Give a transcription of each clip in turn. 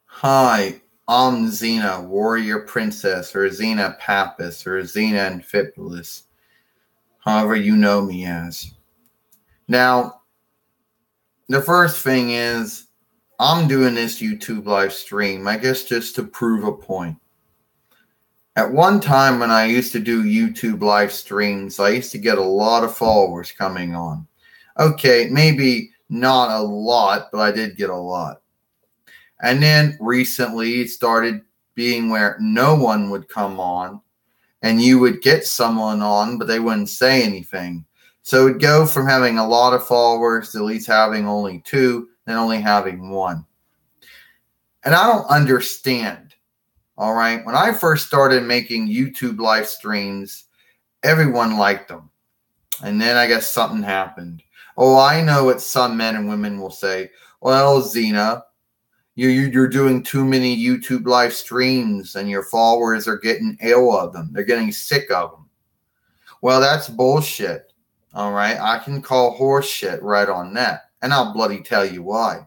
Hi, I'm Xena, warrior princess, or Xena Pappas, or Xena Amphipolis, however you know me as. Now, the first thing is, I'm doing this YouTube live stream, I guess just to prove a point. At one time when I used to do YouTube live streams, I used to get a lot of followers coming on. Okay, maybe not a lot, but I did get a lot. And then recently it started being where no one would come on and you would get someone on, but they wouldn't say anything. So it'd go from having a lot of followers to at least having only two, then only having one. And I don't understand. All right. When I first started making YouTube live streams, everyone liked them. And then I guess something happened. Oh, I know what some men and women will say. Well, Xena, you're doing too many YouTube live streams and your followers are getting ill of them. They're getting sick of them. Well, that's bullshit. All right. I can call horse shit right on that. And I'll bloody tell you why.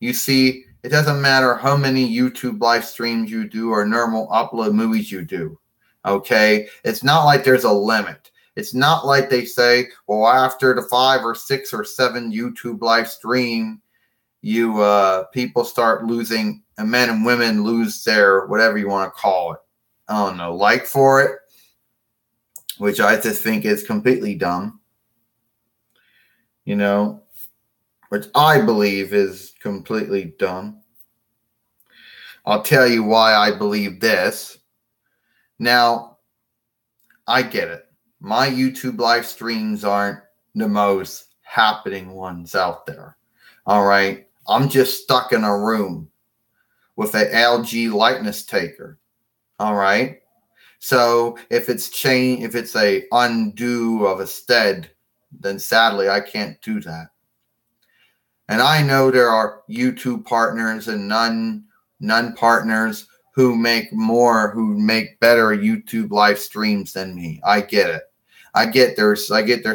You see, it doesn't matter how many YouTube live streams you do or normal upload movies you do. Okay. It's not like there's a limit. It's not like they say, well, after the 5 or 6 or 7 YouTube live stream, people start losing, and men and women lose their whatever you want to call it. I don't know, like for it, which I just think is completely dumb. You know, which I believe is completely dumb. I'll tell you why I believe this. Now, I get it. My YouTube live streams aren't the most happening ones out there. All right. I'm just stuck in a room with an LG likeness taker. All right. So if it's a undo of a stead, then sadly I can't do that. And I know there are YouTube partners and none partners who make better YouTube live streams than me. I get it. I get there's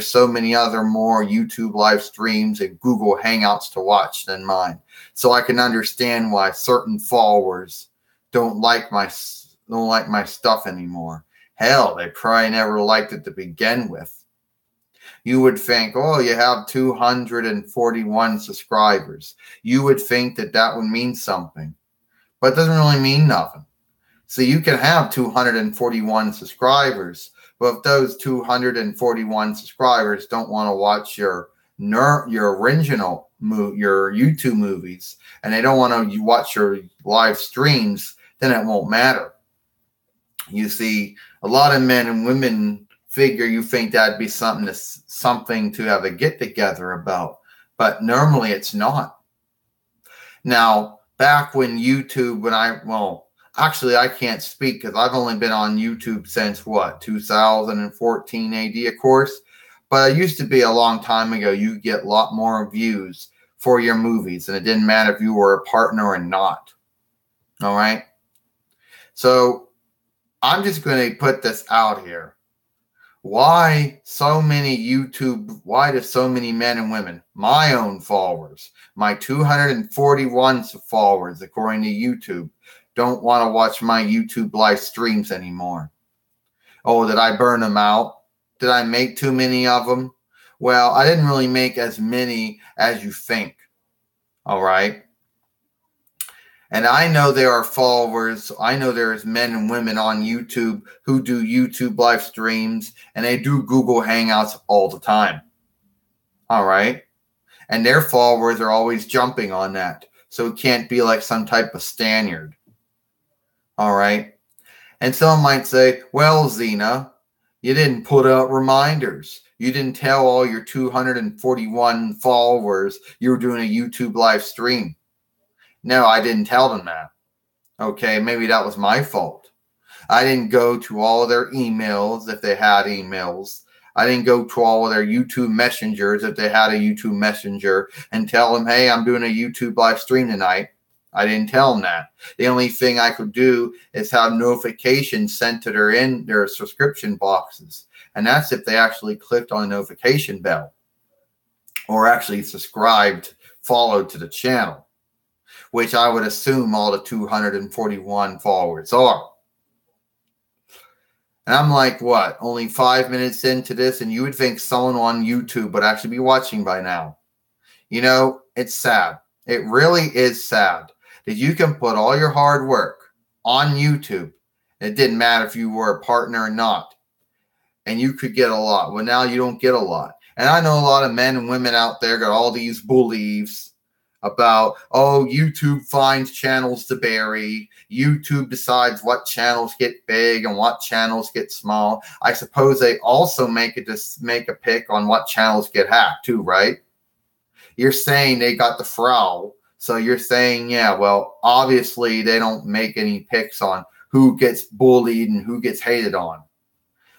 so many other more YouTube live streams and Google Hangouts to watch than mine. So I can understand why certain followers don't like my stuff anymore. Hell, they probably never liked it to begin with. You would think, oh, you have 241 subscribers. You would think that would mean something. But it doesn't really mean nothing. So you can have 241 subscribers, but if those 241 subscribers don't want to watch your original your YouTube movies, and they don't want to watch your live streams, then it won't matter. You see, a lot of men and women figure you think that'd be something to have a get together about, but normally it's not. Now, back when YouTube, actually, I can't speak because I've only been on YouTube since 2014 AD, of course. But it used to be a long time ago. You get a lot more views for your movies, and it didn't matter if you were a partner or not. All right. So I'm just going to put this out here. Why do so many men and women, my own followers, my 241 followers, according to YouTube, don't want to watch my YouTube live streams anymore? Oh, did I burn them out? Did I make too many of them? Well, I didn't really make as many as you think. All right. And I know there are followers. I know there's men and women on YouTube who do YouTube live streams, and they do Google Hangouts all the time. All right. And their followers are always jumping on that. So it can't be like some type of standard. All right. And someone might say, well, Xena, you didn't put out reminders. You didn't tell all your 241 followers you were doing a YouTube live stream. No, I didn't tell them that. Okay, maybe that was my fault. I didn't go to all of their emails if they had emails. I didn't go to all of their YouTube messengers if they had a YouTube messenger and tell them, hey, I'm doing a YouTube live stream tonight. I didn't tell them that. The only thing I could do is have notifications sent to their subscription boxes. And that's if they actually clicked on the notification bell. or actually subscribed, followed to the channel, which I would assume all the 241 followers are. And I'm like, what, only 5 minutes into this, and you would think someone on YouTube would actually be watching by now. You know, it's sad. It really is sad that you can put all your hard work on YouTube. It didn't matter if you were a partner or not, and you could get a lot. Well, now you don't get a lot. And I know a lot of men and women out there got all these beliefs about, oh, YouTube finds channels to bury. YouTube decides what channels get big and what channels get small. I suppose they also make a pick on what channels get hacked too, right? You're saying they got the frau. So you're saying, yeah, well, obviously they don't make any picks on who gets bullied and who gets hated on.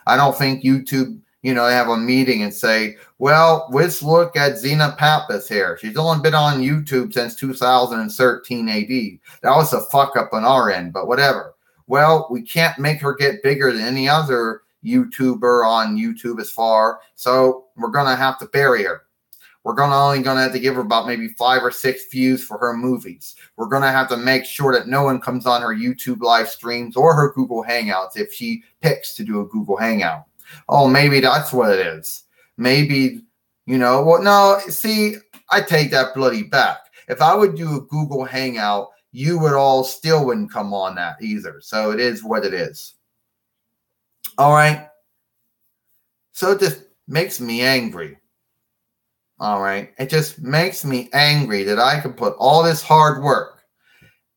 I don't think YouTube, they have a meeting and say, well, let's look at XENA Pappas here. She's only been on YouTube since 2013 AD. That was a fuck up on our end, but whatever. Well, we can't make her get bigger than any other YouTuber on YouTube as far, so we're going to have to bury her. We're only going to have to give her about maybe 5 or 6 views for her movies. We're going to have to make sure that no one comes on her YouTube live streams or her Google Hangouts if she picks to do a Google Hangout. Oh, maybe that's what it is. Maybe, no, see, I take that bloody back. If I would do a Google Hangout, you would all still wouldn't come on that either. So it is what it is. All right. So it just makes me angry. All right. It just makes me angry that I can put all this hard work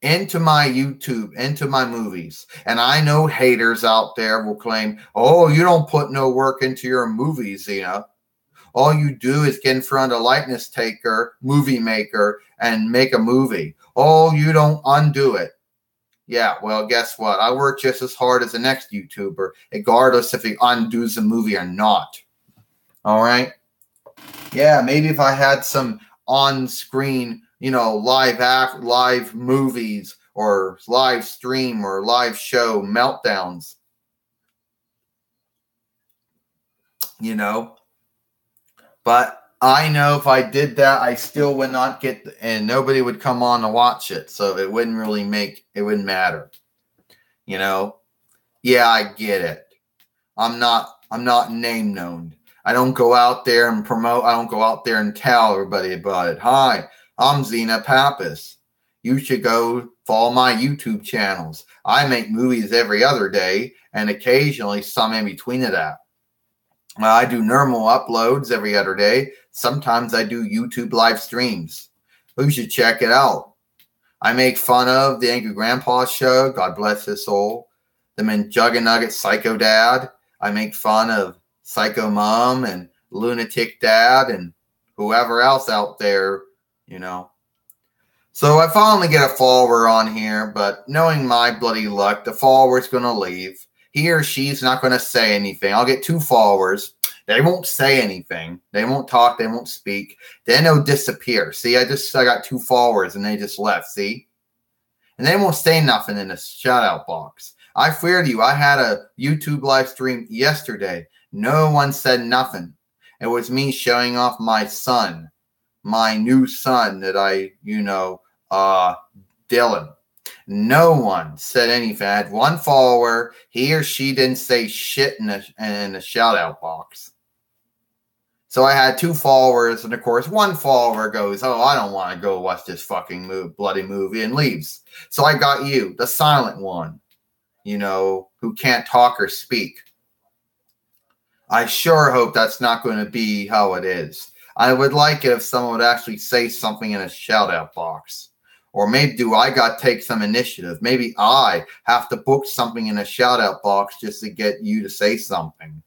into my YouTube, into my movies. And I know haters out there will claim, oh, you don't put no work into your movies, XENA. All you do is get in front of a likeness taker, movie maker, and make a movie. Oh, you don't undo it. Yeah, well, guess what? I work just as hard as the next YouTuber, regardless if he undoes the movie or not. All right? Yeah, maybe if I had some on-screen, live movies or live stream or live show meltdowns, But I know if I did that, I still would not get, and nobody would come on to watch it. So it wouldn't matter. Yeah, I get it. I'm not name known. I don't go out there and promote. I don't go out there and tell everybody about it. Hi, I'm XENA Pappas. You should go follow my YouTube channels. I make movies every other day and occasionally some in between of that. I do normal uploads every other day. Sometimes I do YouTube live streams. You should check it out. I make fun of the Angry Grandpa Show. God bless his soul. The McJuggerNugget Psycho Dad. I make fun of Psycho Mom and Lunatic Dad and whoever else out there, So I finally get a follower on here, but knowing my bloody luck, the follower's going to leave. He or she's not going to say anything. I'll get 2 followers. They won't say anything. They won't talk. They won't speak. Then they'll disappear. See, I got 2 followers and they just left. See? And they won't say nothing in the shout out box. I swear to you, I had a YouTube live stream yesterday. No one said nothing. It was me showing off my son, my new son that Dylan. No one said anything. I had 1 follower. He or she didn't say shit in the shout out box. So I had 2 followers, and of course, 1 follower goes, oh, I don't want to go watch this fucking bloody movie, and leaves. So I got you, the silent one, who can't talk or speak. I sure hope that's not going to be how it is. I would like it if someone would actually say something in a shout out box. Or maybe I got to take some initiative. Maybe I have to book something in a shout out box just to get you to say something.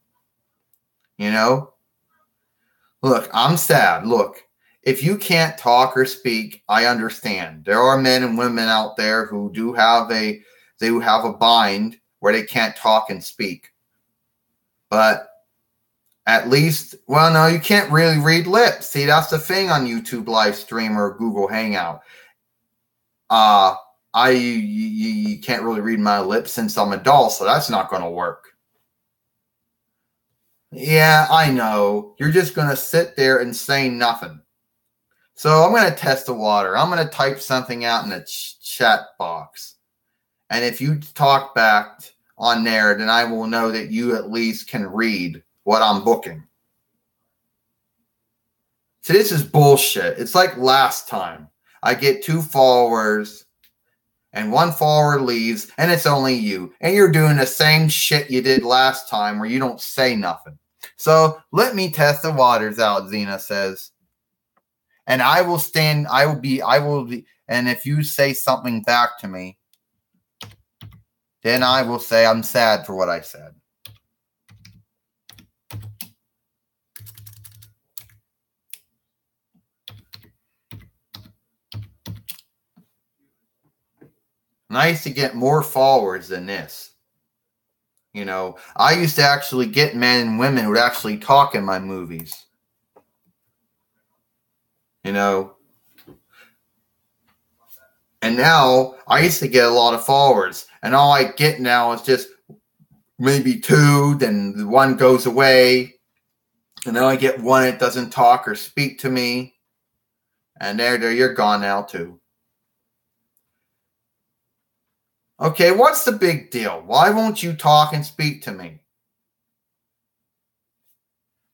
Look, I'm sad. Look, if you can't talk or speak, I understand. There are men and women out there who do have a bind where they can't talk and speak. But at least, well, no, you can't really read lips. See, that's the thing on YouTube live stream or Google Hangout. You can't really read my lips since I'm a doll, so that's not going to work. Yeah, I know. You're just going to sit there and say nothing. So I'm going to test the water. I'm going to type something out in the chat box. And if you talk back on there, then I will know that you at least can read what I'm booking. So this is bullshit. It's like last time. I get 2 followers and 1 follower leaves and it's only you. And you're doing the same shit you did last time where you don't say nothing. So let me test the waters out, XENA says. And I will be, and if you say something back to me, then I will say I'm sad for what I said. And I used to get more followers than this. You know, I used to actually get men and women who would actually talk in my movies. You know, and now I used to get a lot of followers, and all I get now is just maybe 2, then the 1 goes away, and then I get 1 that doesn't talk or speak to me, and there you're gone now too. Okay, what's the big deal? Why won't you talk and speak to me?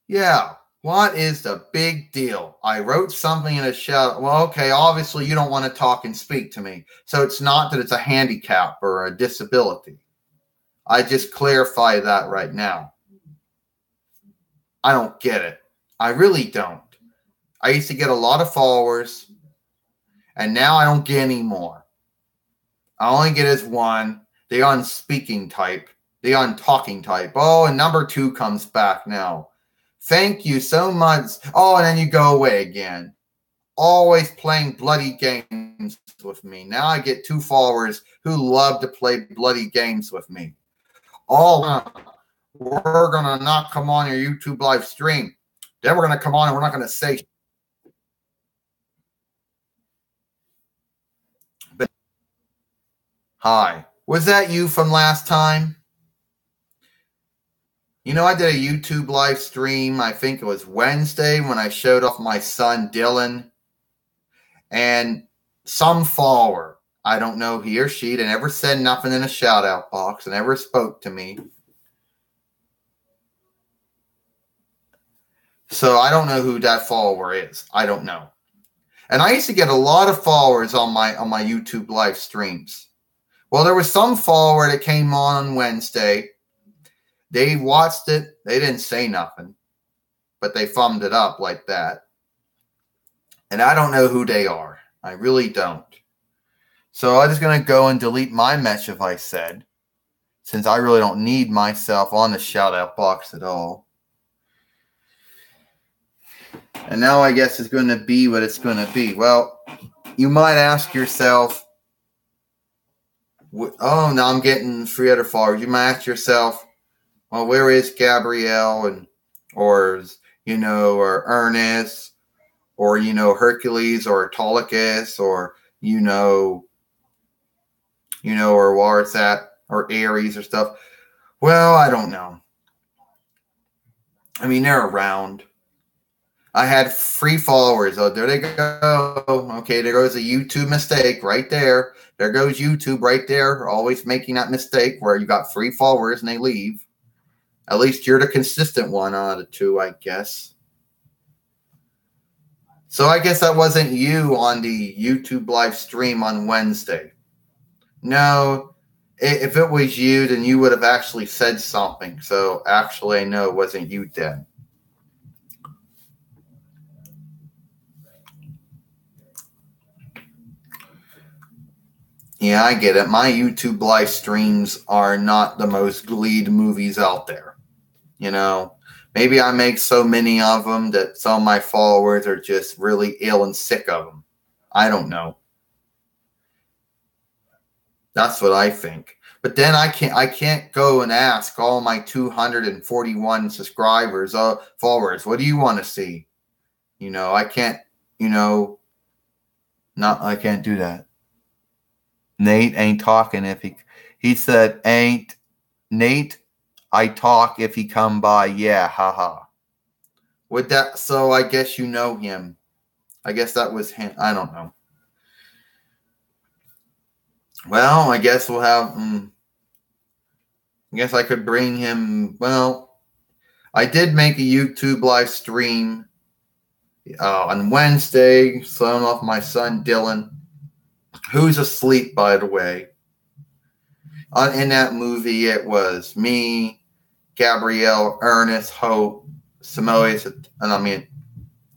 Yeah, what is the big deal? I wrote something in a shout. Well, okay, obviously you don't want to talk and speak to me. So it's not that it's a handicap or a disability. I just clarify that right now. I don't get it. I really don't. I used to get a lot of followers, and now I don't get any more. I only get as 1. The on speaking type. The on talking type. Oh, and number 2 comes back now. Thank you so much. Oh, and then you go away again. Always playing bloody games with me. Now I get 2 followers who love to play bloody games with me. Oh, we're going to not come on your YouTube live stream. Then we're going to come on and we're not going to say. But, hi. Was that you from last time? You know, I did a YouTube live stream, I think it was Wednesday, when I showed off my son, Dylan. And some follower, I don't know he or she, they never said nothing in a shout out box and never spoke to me. So I don't know who that follower is. I don't know. And I used to get a lot of followers on my YouTube live streams. Well, there was some follower that came on Wednesday. They watched it. They didn't say nothing, but they thumbed it up like that. And I don't know who they are. I really don't. So I'm just going to go and delete my message I said, since I really don't need myself on the shout out box at all. And now I guess it's going to be what it's going to be. Well, you might ask yourself, oh, now I'm getting 3 other followers. You might ask yourself, well, where is Gabrielle or Ernest or, Hercules or Autolycus or, or where it's at or Aries or stuff. Well, I don't know. I mean, they're around. I had 3 followers. Oh, there they go. Okay, there goes a YouTube mistake right there. There goes YouTube right there, always making that mistake where you got 3 followers and they leave. At least you're the consistent one out of the 2, I guess. So I guess that wasn't you on the YouTube live stream on Wednesday. No, if it was you, then you would have actually said something. So actually, I know it wasn't you then. Yeah, I get it. My YouTube live streams are not the most lead movies out there. Maybe I make so many of them that some of my followers are just really ill and sick of them. I don't know. That's what I think. But then I can't go and ask all my 241 subscribers, followers, what do you want to see? I can't, I can't do that. Nate ain't talking if he said Nate, I talk if he come by. Yeah, haha. Would that? So I guess you know him. I guess that was him. I don't know. Well, I guess we'll have. I guess I could bring him. Well, I did make a YouTube live stream on Wednesday, showing off my son Dylan, who's asleep, by the way. In that movie, it was me, Gabrielle, Ernest, Hope, Samoas,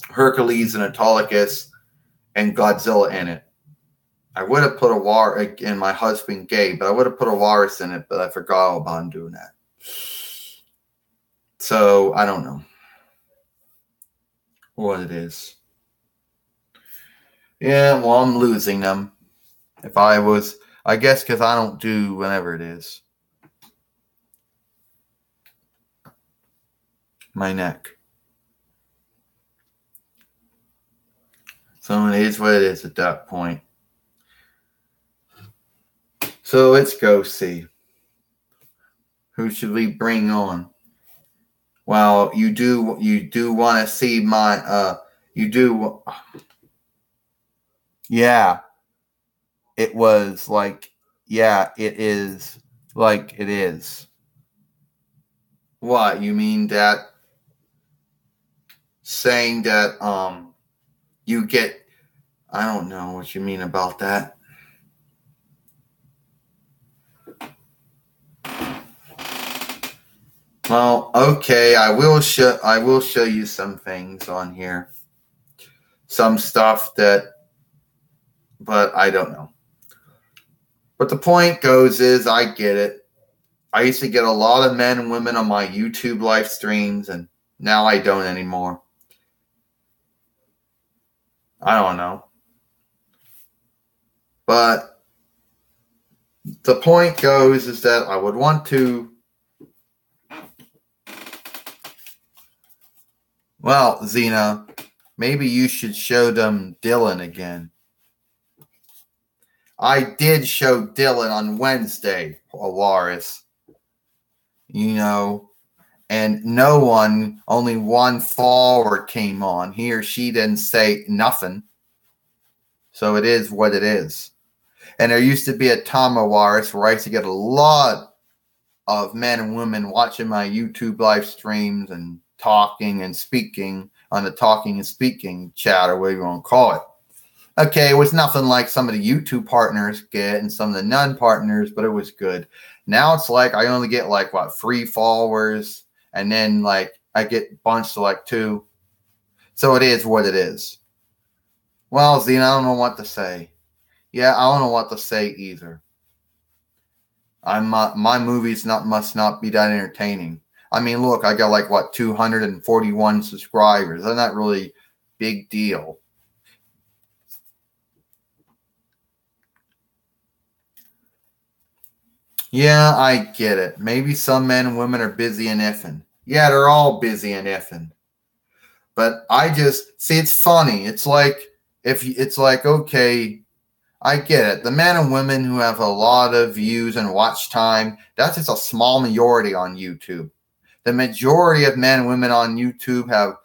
Hercules and Autolycus, and Godzilla in it. I would have put a walrus in my husband Gabe, but I would have put a walrus in it, but I forgot about doing that. So I don't know what it is. Yeah, well, I'm losing them. If I was, I guess, because I don't do whenever it is. My neck. So it is what it is at that point. So let's go see. Who should we bring on? Well, you do want to see my yeah. It was like, yeah, it is like it is. What, you mean that saying that you get, I don't know what you mean about that. Well, okay, I will show you some things on here. Some stuff but I don't know. But the point goes is I get it. I used to get a lot of men and women on my YouTube live streams, and now I don't anymore. I don't know. But the point goes is that I would want to. Well, Xena, maybe you should show them Dylan again. I did show Dylan on Wednesday, Alaris. And no one, only one follower came on. He or she didn't say nothing. So it is what it is. And there used to be a time, Alaris, where I used to get a lot of men and women watching my YouTube live streams and talking and speaking on the talking and speaking chat, or whatever you want to call it. Okay, it was nothing like some of the YouTube partners get and some of the non-partners, but it was good. Now it's like I only get 3 followers, and then I get bunched to 2. So it is what it is. Well, Zena, I don't know what to say. Yeah, I don't know what to say either. My movies must not be that entertaining. I mean, look, I got 241 subscribers. That's not really big deal. Yeah, I get it. Maybe some men and women are busy and effing. Yeah, they're all busy and effing. But I just see, it's funny. It's okay, I get it. The men and women who have a lot of views and watch time, that's just a small majority on YouTube. The majority of men and women on YouTube have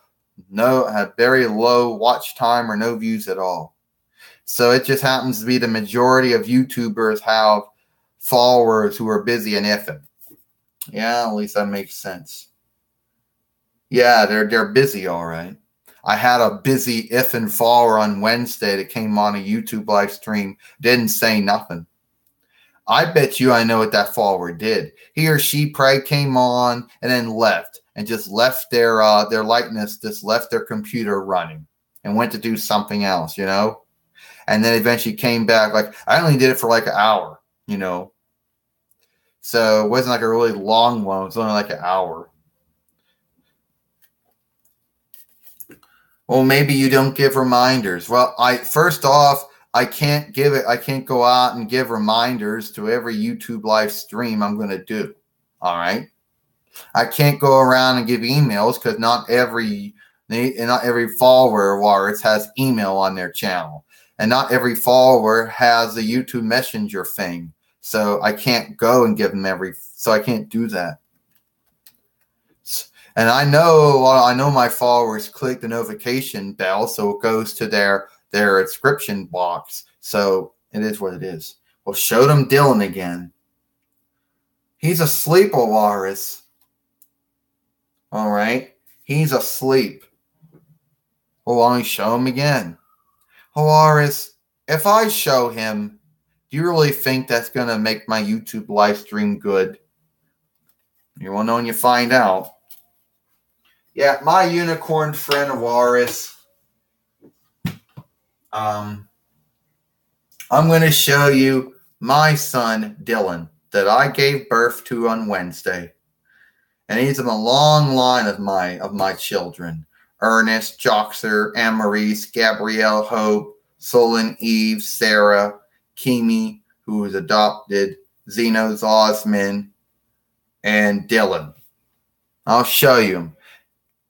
very low watch time or no views at all. So it just happens to be the majority of YouTubers have followers who are busy and effing. Yeah, at least that makes sense. Yeah, they're busy, all right. I had a busy effing follower on Wednesday that came on a YouTube live stream, didn't say nothing. I bet you I know what that follower did. He or she probably came on and then left, and just left their likeness, just left their computer running and went to do something else, And then eventually came back. I only did it for an hour, So it wasn't a really long one. It was only an hour. Well, maybe you don't give reminders. Well, first off, I can't go out and give reminders to every YouTube live stream I'm going to do. All right. I can't go around and give emails because not every follower has email on their channel, and not every follower has a YouTube Messenger thing. So I can't go and give them so I can't do that. And I know my followers click the notification bell, so it goes to their description box. So it is what it is. Well, show them Dylan again. He's asleep, Walrus. All right, he's asleep. Well, why don't you show him again? Walrus, if I show him, do you really think that's gonna make my YouTube live stream good? You won't know when you find out. Yeah, my unicorn friend Walrus. I'm going to show you my son Dylan that I gave birth to on Wednesday, and he's in a long line of my children: Ernest, Joxer, Anne-Maurice, Gabrielle, Hope, Solon, Eve, Sarah, Kimi, who was adopted, Zeno's Osmond, and Dylan. I'll show you him.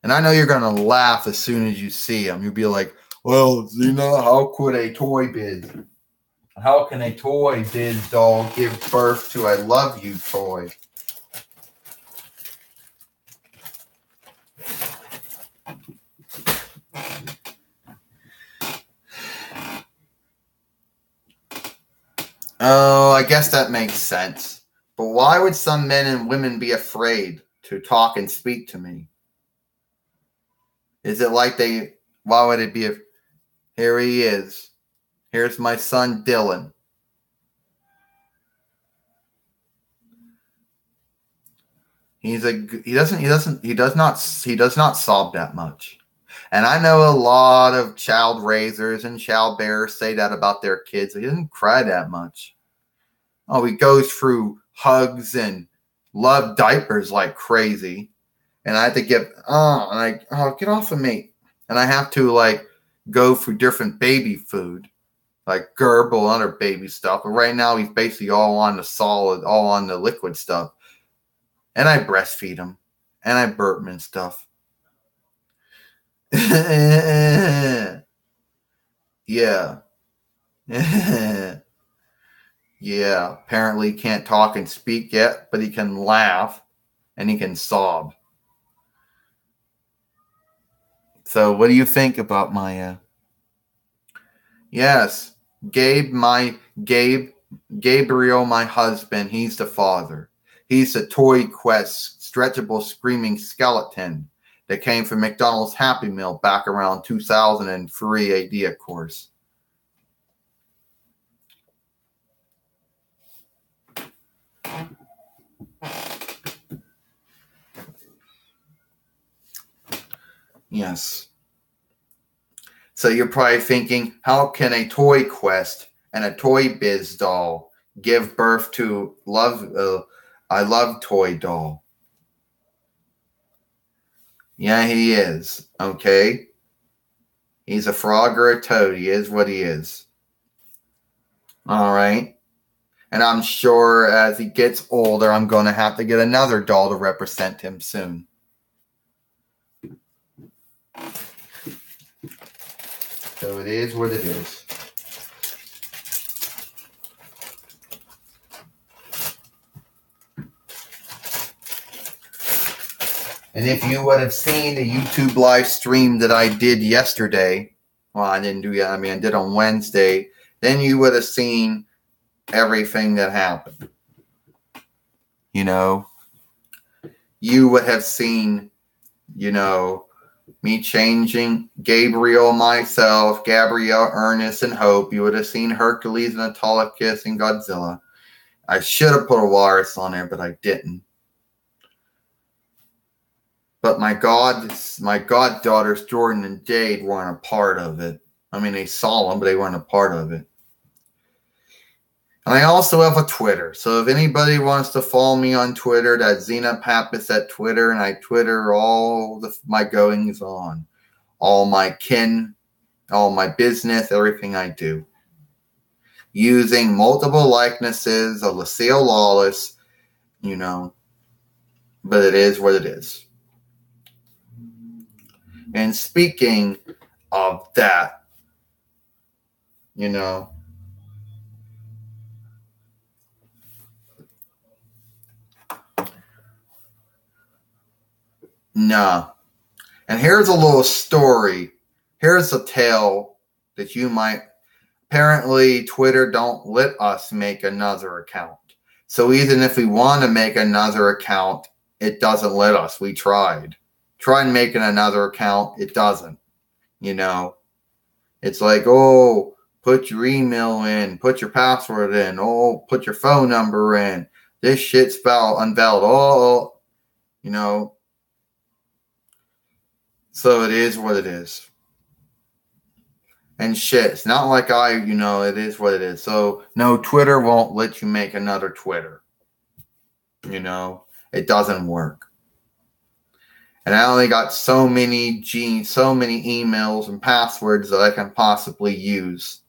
And I know you're going to laugh as soon as you see him. You'll be like, well, Zena, how can a toy biz doll give birth to a love you toy? Oh, I guess that makes sense. But why would some men and women be afraid to talk and speak to me? Is it like why would it be here he is. Here's my son Dylan. He does not sob that much. And I know a lot of child raisers and child bearers say that about their kids. He doesn't cry that much. Oh, he goes through hugs and love diapers like crazy. And I have to get get off of me. And I have to go through different baby food, like Gerbil and other baby stuff. But right now he's basically all on the liquid stuff. And I breastfeed him. And I burp him and stuff. Yeah. Yeah. Apparently he can't talk and speak yet, but he can laugh and he can sob. So what do you think about my Yes. Gabriel, my husband, he's the father. He's the Toy Quest stretchable screaming skeleton that came from McDonald's Happy Meal back around 2003 AD, of course. Yes. So you're probably thinking, how can a Toy Quest and a Toy Biz doll give birth to I Love Toy doll? Yeah, he is. Okay. He's a frog or a toad. He is what he is. All right. And I'm sure as he gets older, I'm going to have to get another doll to represent him soon. So it is what it is. And if you would have seen the YouTube live stream that I did yesterday, well, I didn't do it. I did on Wednesday. Then you would have seen everything that happened. You would have seen, me changing Gabriel, myself, Gabrielle, Ernest, and Hope. You would have seen Hercules and Autolycus and Godzilla. I should have put a walrus on there, but I didn't. But my goddaughters, Jordan and Jade, weren't a part of it. They saw them, but they weren't a part of it. And I also have a Twitter. So if anybody wants to follow me on Twitter, that's Xena Pappas at Twitter. And I Twitter all my goings on. All my kin, all my business, everything I do. Using multiple likenesses of Lucille Lawless, But it is what it is. And speaking of that, Nah. And here's a little story. Here's a tale that you might. Apparently, Twitter don't let us make another account. So even if we want to make another account, it doesn't let us. We tried. Tried making another account. It doesn't. You know, it's like, oh, put your email in, put your password in, oh, put your phone number in. This shit's unvalid. Oh, you know. So it is what it is. And shit, it's not like it is what it is. So, no, Twitter won't let you make another Twitter. It doesn't work. And I only got so many emails and passwords that I can possibly use.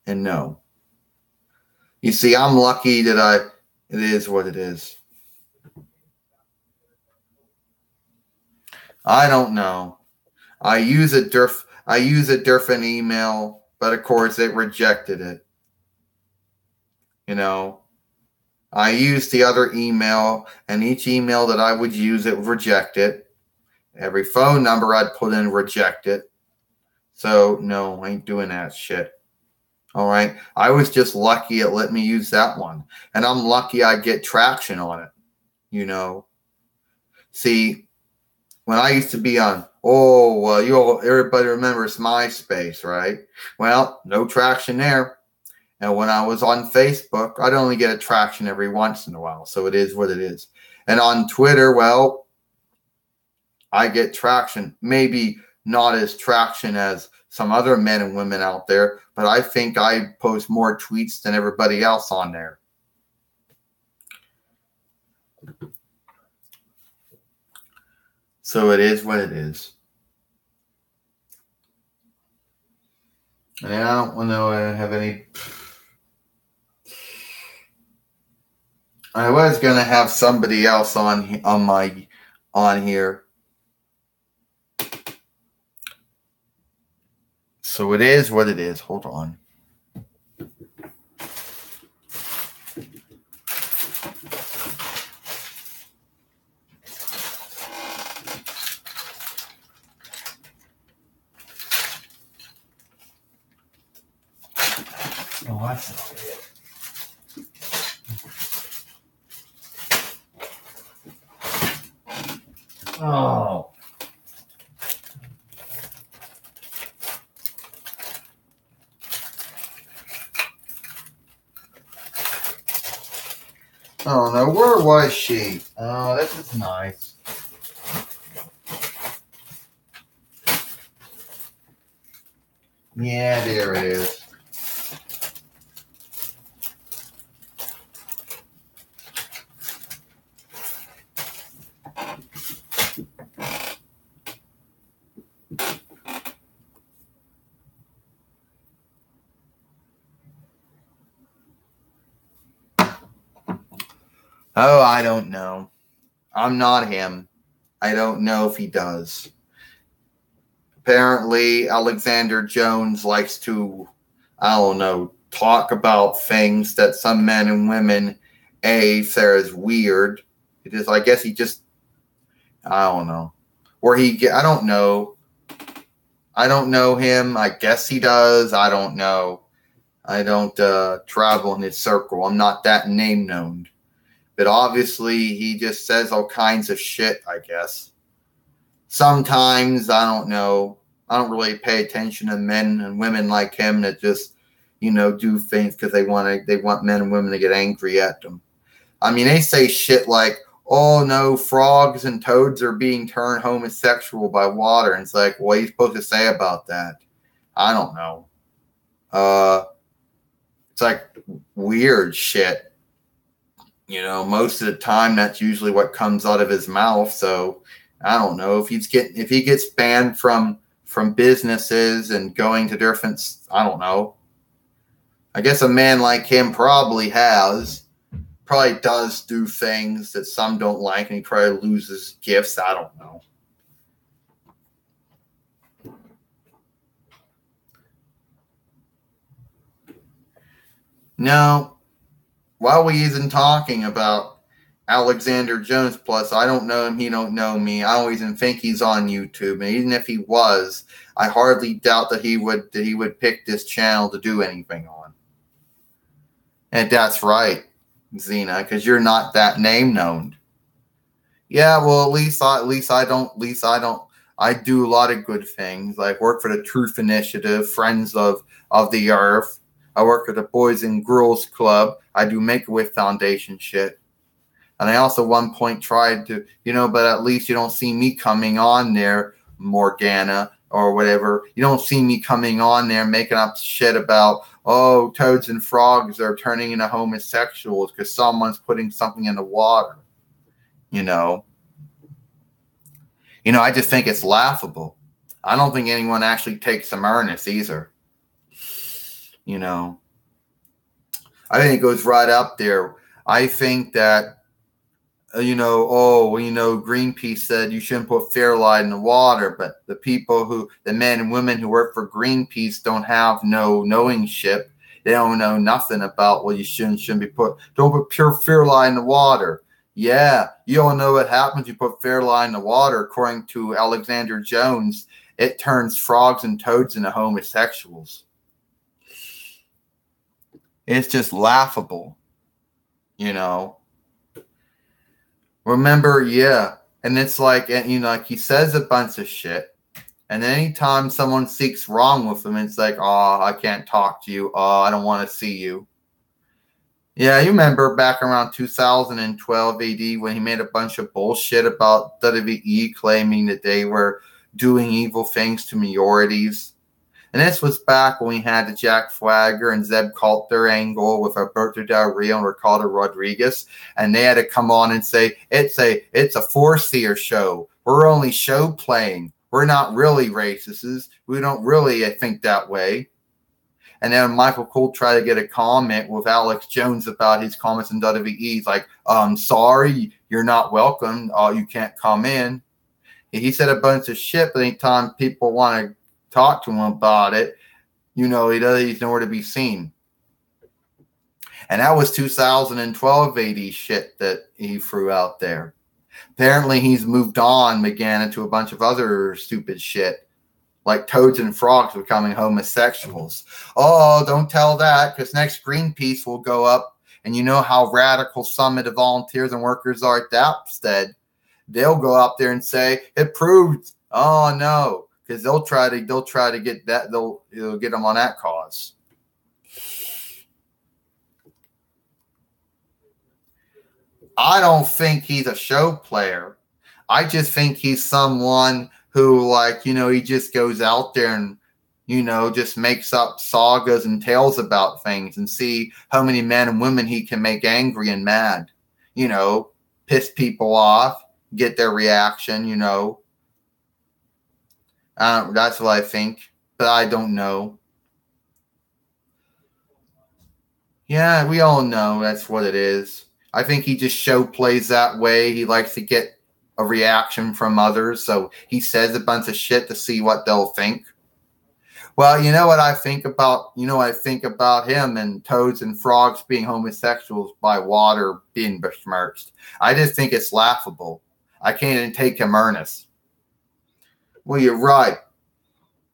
And no. You see, I'm lucky that it is what it is. I don't know. I use a different email, but of course it rejected it. I used the other email, and each email that I would use, it would reject it. Every phone number I'd put in, reject it. So, no, I ain't doing that shit. All right? I was just lucky it let me use that one. And I'm lucky I get traction on it. See, when I used to be on, everybody remembers MySpace, right? Well, no traction there. And when I was on Facebook, I'd only get a traction every once in a while. So it is what it is. And on Twitter, well, I get traction. Maybe not as traction as some other men and women out there, but I think I post more tweets than everybody else on there. So it is what it is. And I don't want to have any... I was going to have somebody else on here. So it is what it is. Hold on. Oh, that's not it. Oh. Oh no, where was she? Oh, this is nice. Yeah, there it is. Oh, I don't know. I'm not him. I don't know if he does. Apparently, Alexander Jones likes to, I don't know, talk about things that some men and women say is weird. It is, I guess he just, I don't know. I don't know. I don't know him. I guess he does. I don't know. I don't travel in his circle. I'm not that name known. But obviously, he just says all kinds of shit, I guess. Sometimes, I don't know. I don't really pay attention to men and women like him that just, do things because they want men and women to get angry at them. I mean, they say shit like, oh, no, frogs and toads are being turned homosexual by water. And it's like, what are you supposed to say about that? I don't know. It's like weird shit. Most of the time that's usually what comes out of his mouth. So I don't know if he gets banned from businesses and going to different, I don't know. I guess a man like him probably does do things that some don't like, and he probably loses gifts. I don't know. No. While we isn't talking about Alexander Jones. Plus, I don't know him. He don't know me. I don't even think he's on YouTube. And even if he was, I hardly doubt that he would pick this channel to do anything on. And that's right, Xena, because you're not that name known. Yeah, well, at least I don't. I do a lot of good things. Like work for the Truth Initiative, Friends of the Earth. I work at the Boys and Girls Club. I do Make-A-Wish Foundation shit. And I also one point tried to, but at least you don't see me coming on there, Morgana, or whatever. You don't see me coming on there making up shit about, oh, toads and frogs are turning into homosexuals because someone's putting something in the water. I just think it's laughable. I don't think anyone actually takes them earnest either. I think it goes right up there. I think that, Greenpeace said you shouldn't put Fairlight in the water, but the men and women who work for Greenpeace don't have no knowing ship. They don't know nothing about what you shouldn't be don't put pure Fairlight in the water. Yeah, you don't know what happens. You put Fairlight in the water, according to Alexander Jones, it turns frogs and toads into homosexuals. It's just laughable, Remember, yeah. And it's like, like he says a bunch of shit. And anytime someone seeks wrong with him, it's like, oh, I can't talk to you. Oh, I don't want to see you. Yeah, you remember back around 2012 AD when he made a bunch of bullshit about WWE claiming that they were doing evil things to minorities. And this was back when we had the Jack Swagger and Zeb Coulter angle with Alberto Del Rio and Ricardo Rodriguez. And they had to come on and say, it's a four-seer show. We're only show playing. We're not really racists. We don't really think that way. And then Michael Cole tried to get a comment with Alex Jones about his comments in WWE. He's like, sorry, you're not welcome. You can't come in. He said a bunch of shit, but anytime people want to talk to him about it, he's nowhere to be seen. And that was 2012 AD shit that he threw out there. Apparently he's moved on, McGann, to a bunch of other stupid shit, like toads and frogs becoming homosexuals. Oh, don't tell that, because next Greenpeace will go up, and you know how radical some of the volunteers and workers are at Dapstead. They'll go out there and say, it proved, oh no, because they'll try to get that, they'll get them on that cause. I don't think he's a show player. I just think he's someone who, he just goes out there and, just makes up sagas and tales about things and see how many men and women he can make angry and mad. Piss people off, get their reaction, That's what I think, but I don't know. Yeah, we all know that's what it is. I think he just show plays that way. He likes to get a reaction from others, so he says a bunch of shit to see what they'll think. Well, you know what I think about him and toads and frogs being homosexuals by water being besmirched. I just think it's laughable. I can't even take him earnest. Well, you're right.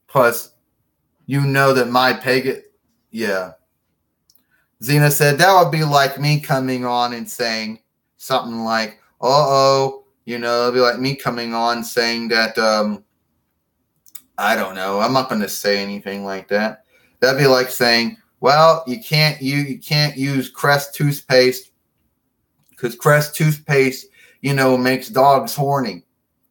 Plus, that my pagan... Yeah. Xena said, that would be like me coming on and saying something like, it'd be like me coming on saying that, I don't know. I'm not going to say anything like that. That'd be like saying, well, you can't use Crest toothpaste because Crest toothpaste, makes dogs horny.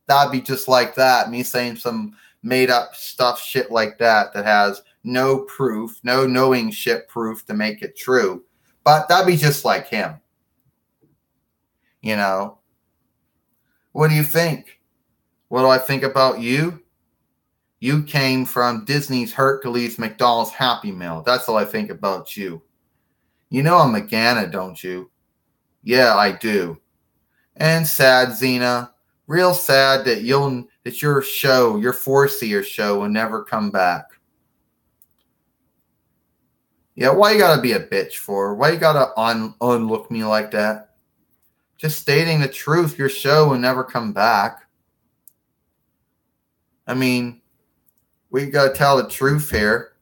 That'd be just like that. Me saying some made up stuff, shit like that has no proof, no knowing shit proof to make it true. But that'd be just like him. What do you think? What do I think about you? You came from Disney's Hercules, McDonald's Happy Meal. That's all I think about you. I'm McGanna, don't you? Yeah, I do. And sad, Xena. Real sad that your show, your four-seer show, will never come back. Yeah, why you gotta be a bitch for? Why you gotta unlook me like that? Just stating the truth, your show will never come back. I mean, we got to tell the truth here.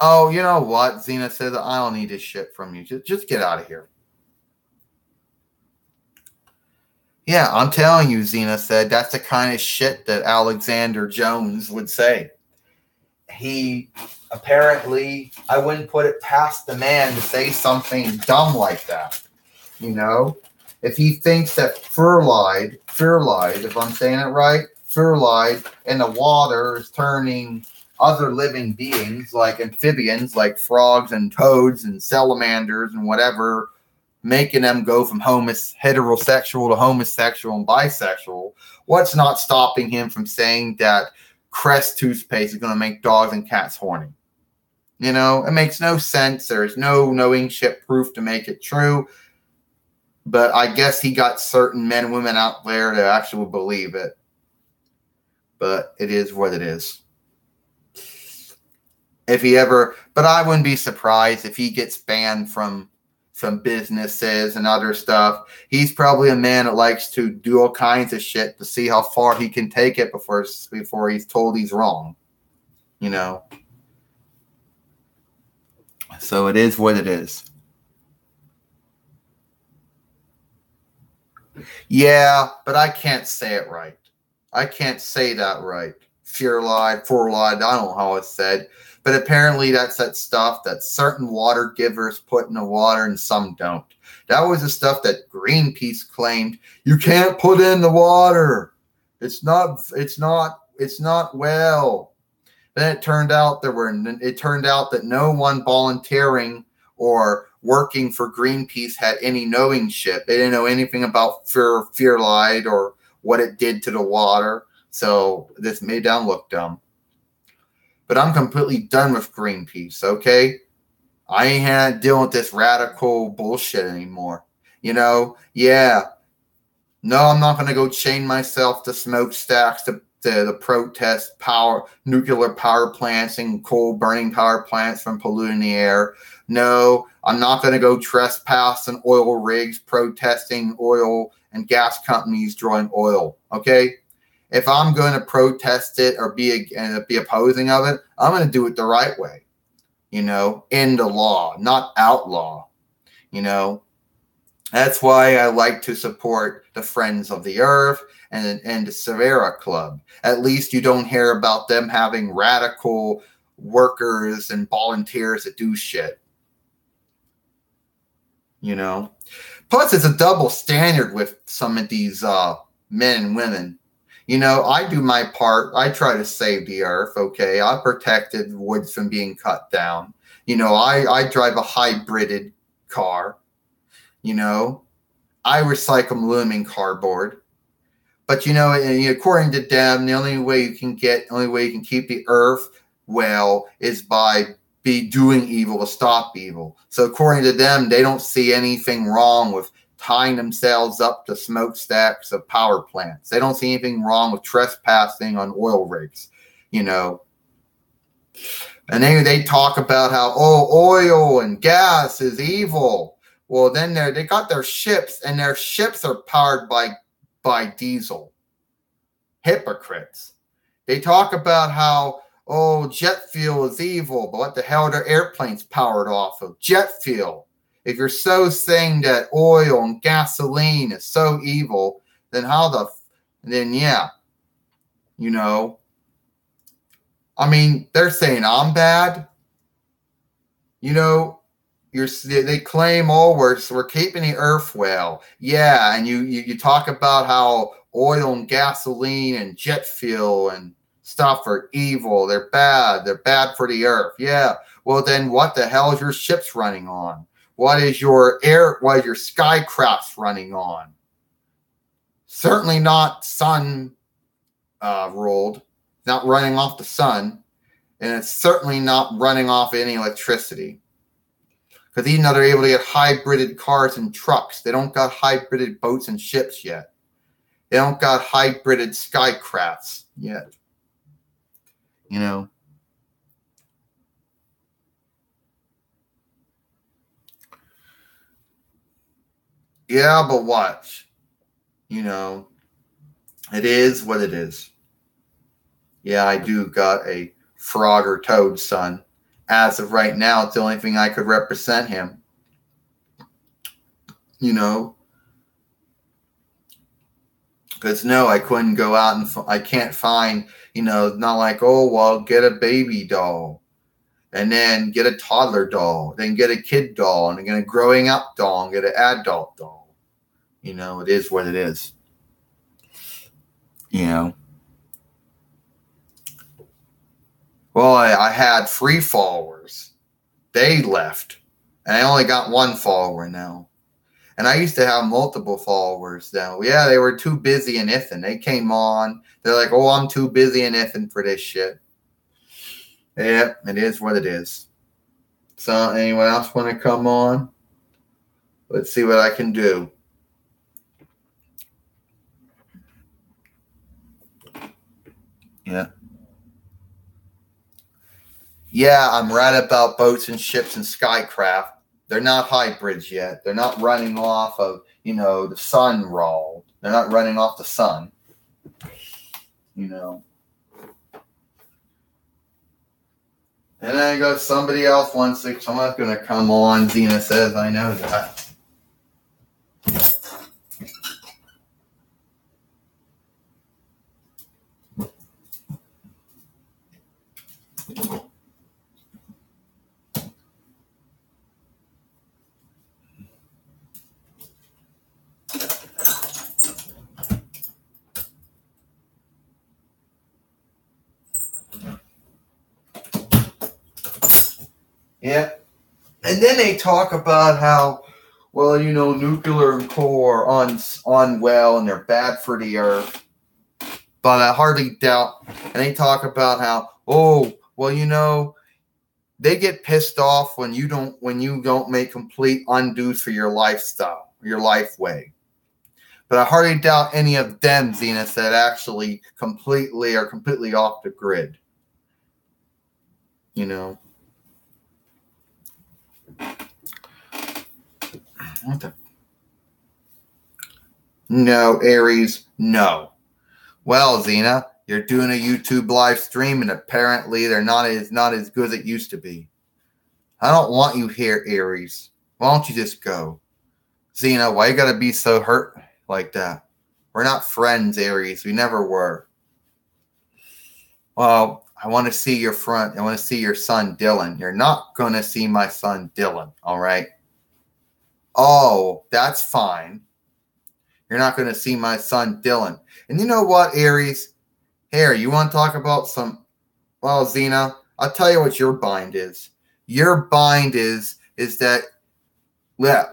Oh, you know what? Xena says, I don't need this shit from you. Just get out of here. Yeah, I'm telling you, Xena said, that's the kind of shit that Alexander Jones would say. He apparently, I wouldn't put it past the man to say something dumb like that. You know? If he thinks that fluoride, if I'm saying it right, fluoride in the water is turning other living beings like amphibians, like frogs and toads and salamanders and whatever, making them go from heterosexual to homosexual and bisexual, what's not stopping him from saying that Crest toothpaste is going to make dogs and cats horny? You know, it makes no sense. There's no knowing shit proof to make it true. But I guess he got certain men and women out there to actually believe it. But it is what it is. But I wouldn't be surprised if he gets banned from some businesses and other stuff. He's probably a man that likes to do all kinds of shit to see how far he can take it before he's told he's wrong. You know? So it is what it is. Yeah, but I can't say it right. I can't say that right. Fluoride, I don't know how it's said. But apparently that's that stuff that certain water givers put in the water and some don't. That was the stuff that Greenpeace claimed you can't put in the water. It's not well. Then it turned out that no one volunteering or working for Greenpeace had any knowing shit. They didn't know anything about fluoride or what it did to the water. So this made them look dumb. But I'm completely done with Greenpeace, okay? I ain't had to deal with this radical bullshit anymore. You know? Yeah. No, I'm not going to go chain myself to smokestacks to protest nuclear power plants and coal burning power plants from polluting the air. No, I'm not going to go trespass in oil rigs protesting oil and gas companies drawing oil, okay? If I'm going to protest it or be opposing of it, I'm going to do it the right way, you know, in the law, not outlaw, you know. That's why I like to support the Friends of the Earth and the Sierra Club. At least you don't hear about them having radical workers and volunteers that do shit, you know. Plus, it's a double standard with some of these men and women. You know, I do my part. I try to save the earth, okay? I protected woods from being cut down. You know, I drive a hybrided car. You know, I recycle aluminum cardboard. But, you know, according to them, the only way you can keep the earth well is by doing evil to stop evil. So according to them, they don't see anything wrong with tying themselves up to smokestacks of power plants. They don't see anything wrong with trespassing on oil rigs, you know. And they talk about how, oil and gas is evil. Well, then they got their ships, and their ships are powered by diesel. Hypocrites. They talk about how, jet fuel is evil, but what the hell are their airplanes powered off of? Jet fuel. If you're so saying that oil and gasoline is so evil, then yeah, you know, I mean, they're saying I'm bad. You know, they claim, we're keeping the earth well. Yeah, and you talk about how oil and gasoline and jet fuel and stuff are evil. They're bad. They're bad for the earth. Yeah. Well, then what the hell is your ships running on? What is your skycrafts running on? Certainly not sun rolled, not running off the sun, and it's certainly not running off any electricity. Because even though they're able to get hybrided cars and trucks, they don't got hybrided boats and ships yet. They don't got hybrided skycrafts yet. You know. Yeah, but watch. You know, it is what it is. Yeah, I do got a frog or toad son. As of right now, it's the only thing I could represent him. You know, because no, I couldn't go out and I can't find. Not like, oh well, get a baby doll, and then get a toddler doll, then get a kid doll, and then a growing up doll, and get an adult doll. It is what it is. You know. Well, I had 3 followers. They left, and I only got 1 follower now. And I used to have multiple followers though. Yeah, they were too busy and ifing. They came on. They're like, oh, I'm too busy and ifing for this shit. Yeah, it is what it is. So anyone else want to come on? Let's see what I can do. Yeah. Yeah, I'm right about boats and ships and skycraft. They're not hybrids yet. They're not running off of, the sun raw. They're not running off the sun. And then I go, somebody else wants to, someone's going to come on. Xena says, I know that. Yeah. And then they talk about how, well, nuclear and coal are unwell and they're bad for the earth. But I hardly doubt. And they talk about how, oh, well, they get pissed off when you don't make complete undos for your lifestyle, your life way. But I hardly doubt any of them, Xena said, actually completely off the grid. What the? No, Aries, no. Well, Xena, you're doing a YouTube live stream, and apparently they're not as good as it used to be. I don't want you here, Aries. Why don't you just go? Xena, why you gotta be so hurt like that? We're not friends, Aries. We never were. Well, I want to see your front. I want to see your son, Dylan. You're not going to see my son, Dylan, all right? Oh, that's fine. You're not going to see my son, Dylan. And you know what, Aries? Here, you want to talk about some... Well, Xena, I'll tell you what your bind is. Your bind is that... Yeah,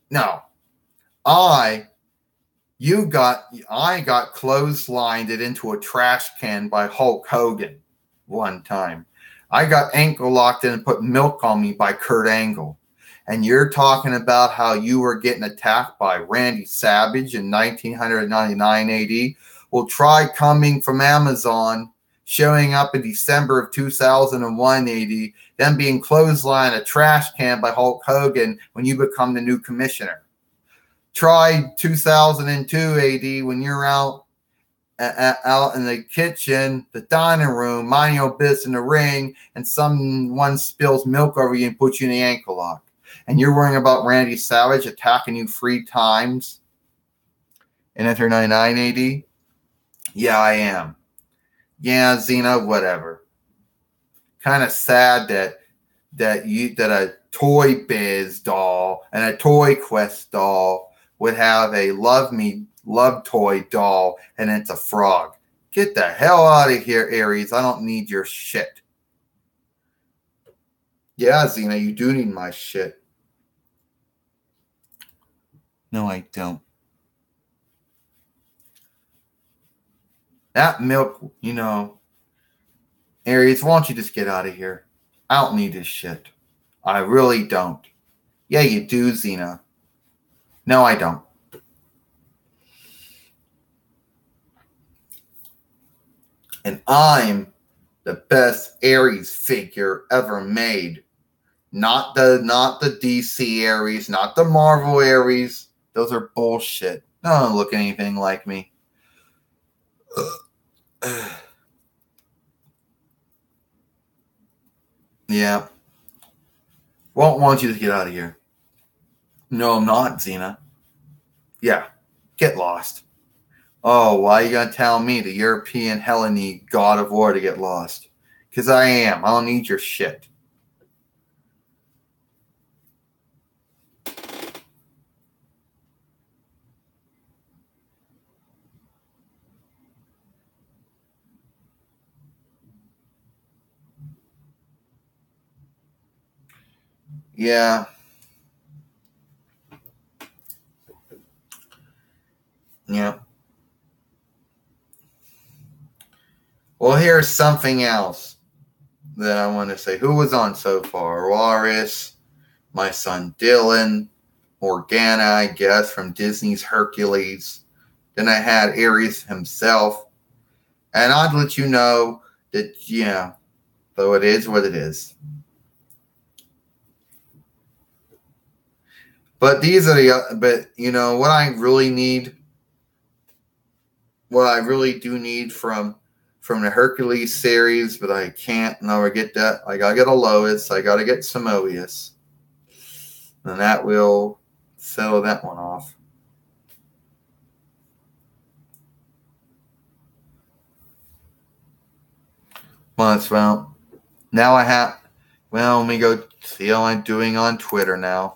no. I got clotheslined it into a trash can by Hulk Hogan one time. I got ankle locked in and put milk on me by Kurt Angle. And you're talking about how you were getting attacked by Randy Savage in 1999 AD. Well, try coming from Amazon, showing up in December of 2001 AD, then being clotheslined a trash can by Hulk Hogan when you become the new commissioner. Try 2002 AD when you're out in the kitchen, the dining room, minding your business in the ring, and someone spills milk over you and puts you in the ankle lock. And you're worrying about Randy Savage attacking you 3 times in 1999 AD? Yeah, I am. Yeah, Xena, whatever. Kind of sad that a Toy Biz doll and a Toy Quest doll would have a Love Toy doll, and it's a frog. Get the hell out of here, Aries. I don't need your shit. Yeah, Xena, you do need my shit. No, I don't. That milk, Aries, why don't you just get out of here? I don't need this shit. I really don't. Yeah, you do, Xena. No, I don't. And I'm the best Aries figure ever made. Not the DC Aries, not the Marvel Aries, Those are bullshit. They don't look anything like me. Yeah. Won't want you to get out of here. No, I'm not, Xena. Yeah. Get lost. Oh, why are you going to tell me, the European Hellene god of war, to get lost? Because I am. I don't need your shit. Yeah. Yeah. Well, here's something else that I want to say. Who was on so far? Walrus, my son Dylan, Morgana, I guess, from Disney's Hercules. Then I had Ares himself. And I'd let you know that, yeah, though it is what it is. But these are but you know, what I really do need from the Hercules series, but I can't never get that. I gotta get a Lois, I gotta get Samoeus. And that will settle that one off. Well, now I have. Well, let me go see how I'm doing on Twitter now.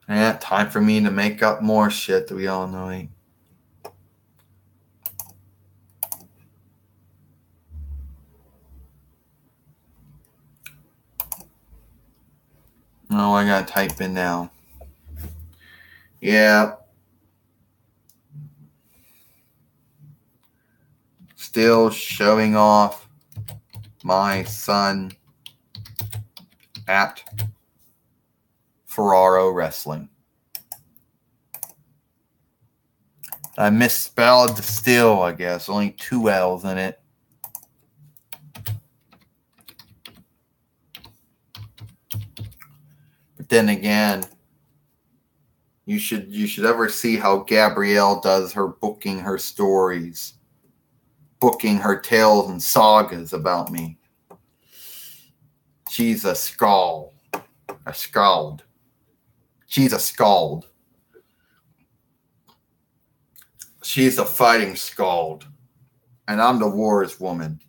Yeah, time for me to make up more shit that we all know. No, I gotta type in now. Yeah. Still showing off my son at Ferraro Wrestling. I misspelled still, I guess. Only 2 L's in it. But then again, you should ever see how Gabrielle does her booking her stories. Booking her tales and sagas about me. She's a scald. A scald. She's a scald. She's a fighting scald. And I'm the war's woman.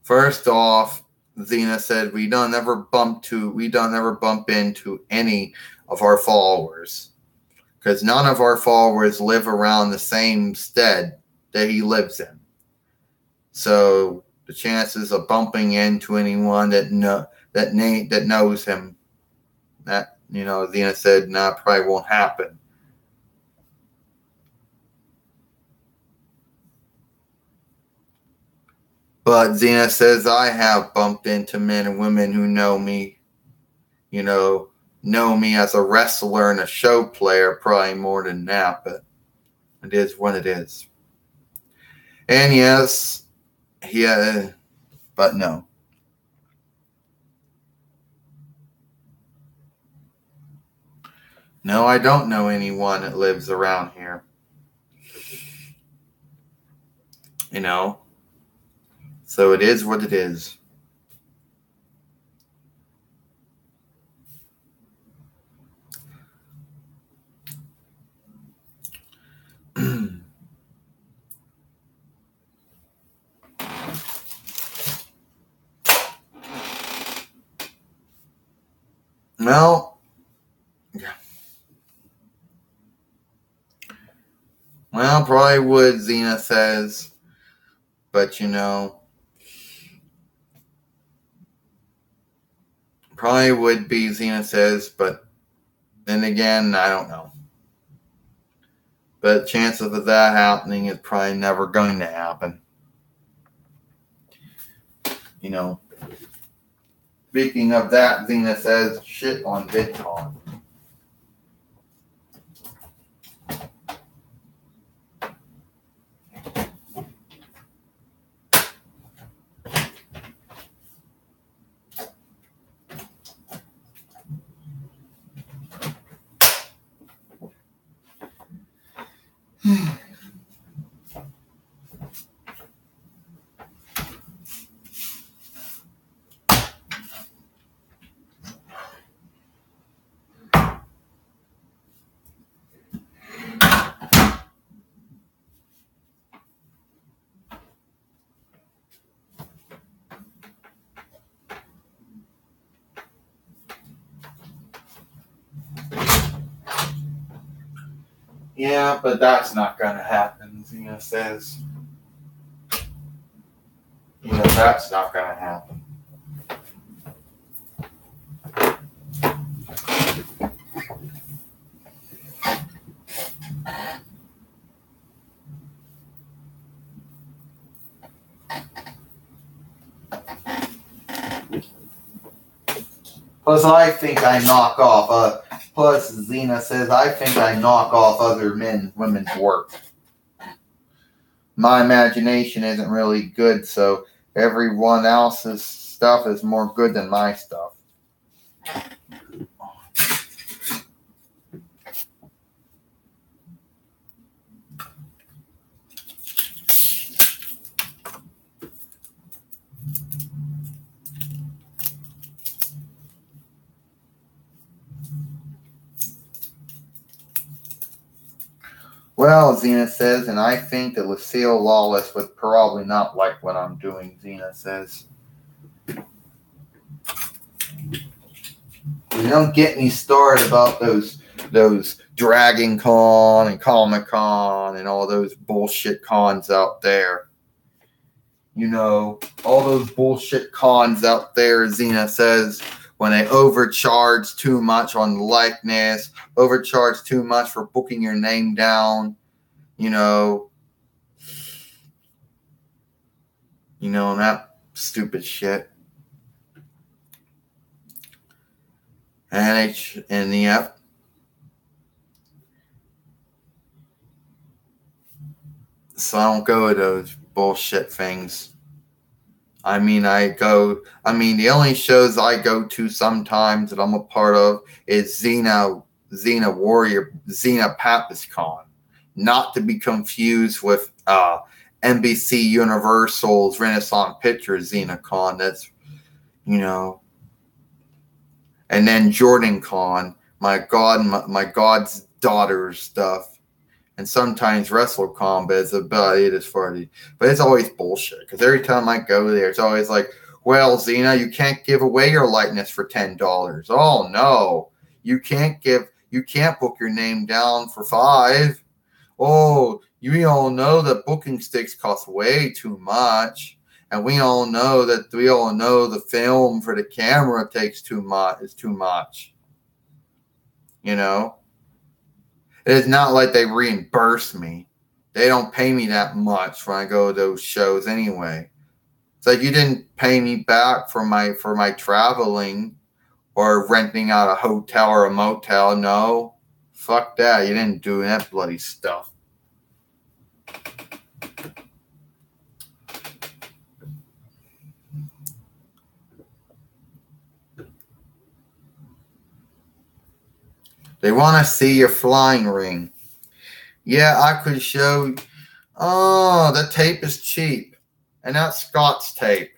First off, Xena said we don't ever bump into any of our followers. Because none of our followers live around the same stead that he lives in. So the chances of bumping into anyone that knows him, that, you know, Xena said, nah, probably won't happen. But Xena says I have bumped into men and women who know me, know me as a wrestler and a show player, probably more than that, but it is what it is. And yes, but no. No, I don't know anyone that lives around here. So it is what it is. Well, yeah. Well, probably would, Xena says. But, probably would be, Xena says. But then again, I don't know. But chances of that happening is probably never going to happen. Speaking of that, Xena says shit on VidCon. Yeah, but that's not going to happen, Xena says. That's not going to happen. Plus, I think I knock off. Plus, Xena says, I think I knock off other women's work. My imagination isn't really good, so everyone else's stuff is more good than my stuff. Well, Xena says, and I think that Lucille Lawless would probably not like what I'm doing, Xena says. You don't get me started about those Dragon Con and Comic Con and all those bullshit cons out there. All those bullshit cons out there, Xena says, when they overcharge too much on likeness, overcharge too much for booking your name down, and that stupid shit. And yep. So I don't go to those bullshit things. The only shows I go to sometimes that I'm a part of is Xena Pappas Con. Not to be confused with NBC Universal's Renaissance Pictures Xena Con. That's, and then Jordan Con, my god's daughter's stuff. And sometimes WrestleCon, but it's about it as far as, but it's always bullshit. Because every time I go there, it's always like, well, Xena, you can't give away your likeness for $10. Oh no, you can't book your name down for $5. Oh, we all know that booking sticks cost way too much, and we all know the film for the camera takes too much. Is too much. It's not like they reimburse me. They don't pay me that much when I go to those shows anyway. It's like you didn't pay me back for my traveling or renting out a hotel or a motel. No. Fuck that. You didn't do that bloody stuff. They want to see your flying ring. Yeah, I could show. Oh, the tape is cheap. And that's Scott's tape.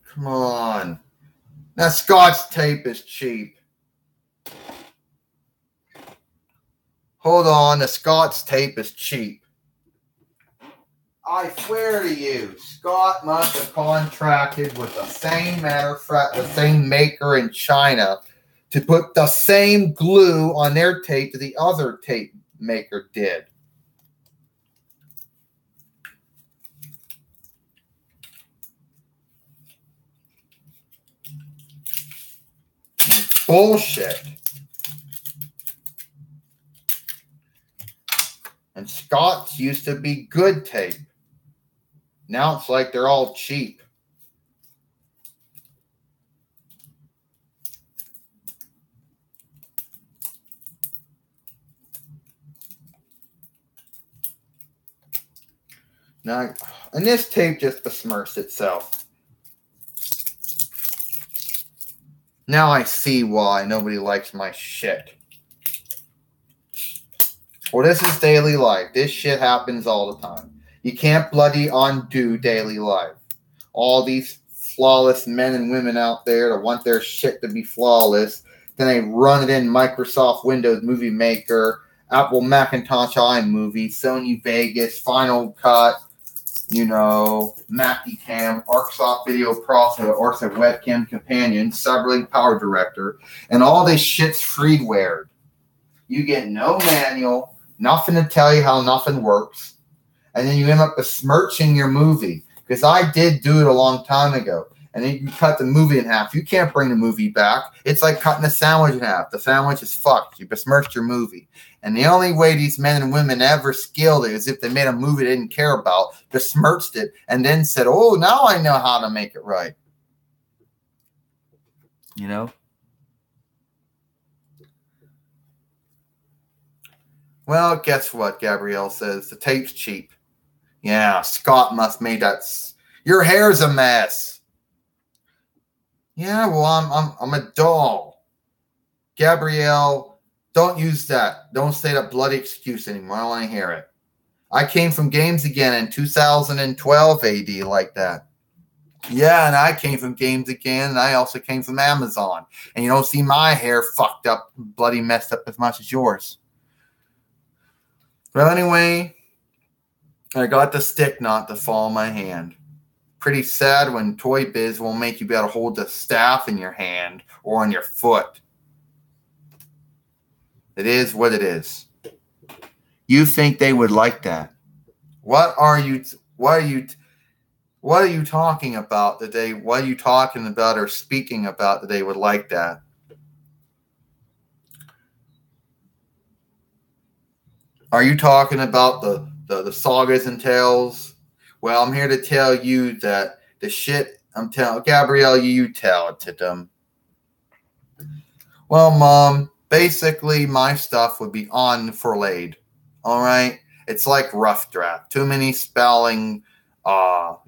Come on. That Scott's tape is cheap. Hold on, the Scott's tape is cheap. I swear to you, Scott must have contracted with the same maker in China to put the same glue on their tape that the other tape maker did. Bullshit. And Scott's used to be good tape. Now it's like they're all cheap. Now, and this tape just besmirched itself. Now I see why nobody likes my shit. Well, this is daily life. This shit happens all the time. You can't bloody undo daily life. All these flawless men and women out there that want their shit to be flawless, then they run it in Microsoft Windows Movie Maker, Apple Macintosh iMovie, Sony Vegas, Final Cut, MaxiCam, Arcsoft Video Processor, Orsa Webcam Companion, Cyberlink Power Director, and all this shit's freeware. You get no manual, nothing to tell you how nothing works, and then you end up besmirching your movie. Because I did do it a long time ago. And then you cut the movie in half. You can't bring the movie back. It's like cutting a sandwich in half. The sandwich is fucked. You besmirched your movie. And the only way these men and women ever skilled it is if they made a movie they didn't care about, besmirched it, and then said, oh, now I know how to make it right. You know? Well, guess what, Gabrielle says. The tape's cheap. Yeah, Scott must made that. Your hair's a mess. Yeah, well, I'm a doll. Gabrielle, don't use that. Don't say that bloody excuse anymore. I don't want to hear it. I came from Games Again in 2012 AD like that. Yeah, and I came from Games Again, and I also came from Amazon. And you don't see my hair fucked up, bloody messed up as much as yours. Well, anyway, I got the stick knot to fall in my hand. Pretty sad when Toy Biz won't make you be able to hold the staff in your hand or on your foot. It is what it is. You think they would like that? What are you talking about today? What are you talking about or speaking about that they would like that? Are you talking about the sagas and tales? Well, I'm here to tell you that the shit I'm telling Gabrielle, you tell it to them. Well, Mom, basically my stuff would be unfurlayed. All right? It's like rough draft. Too many spelling craft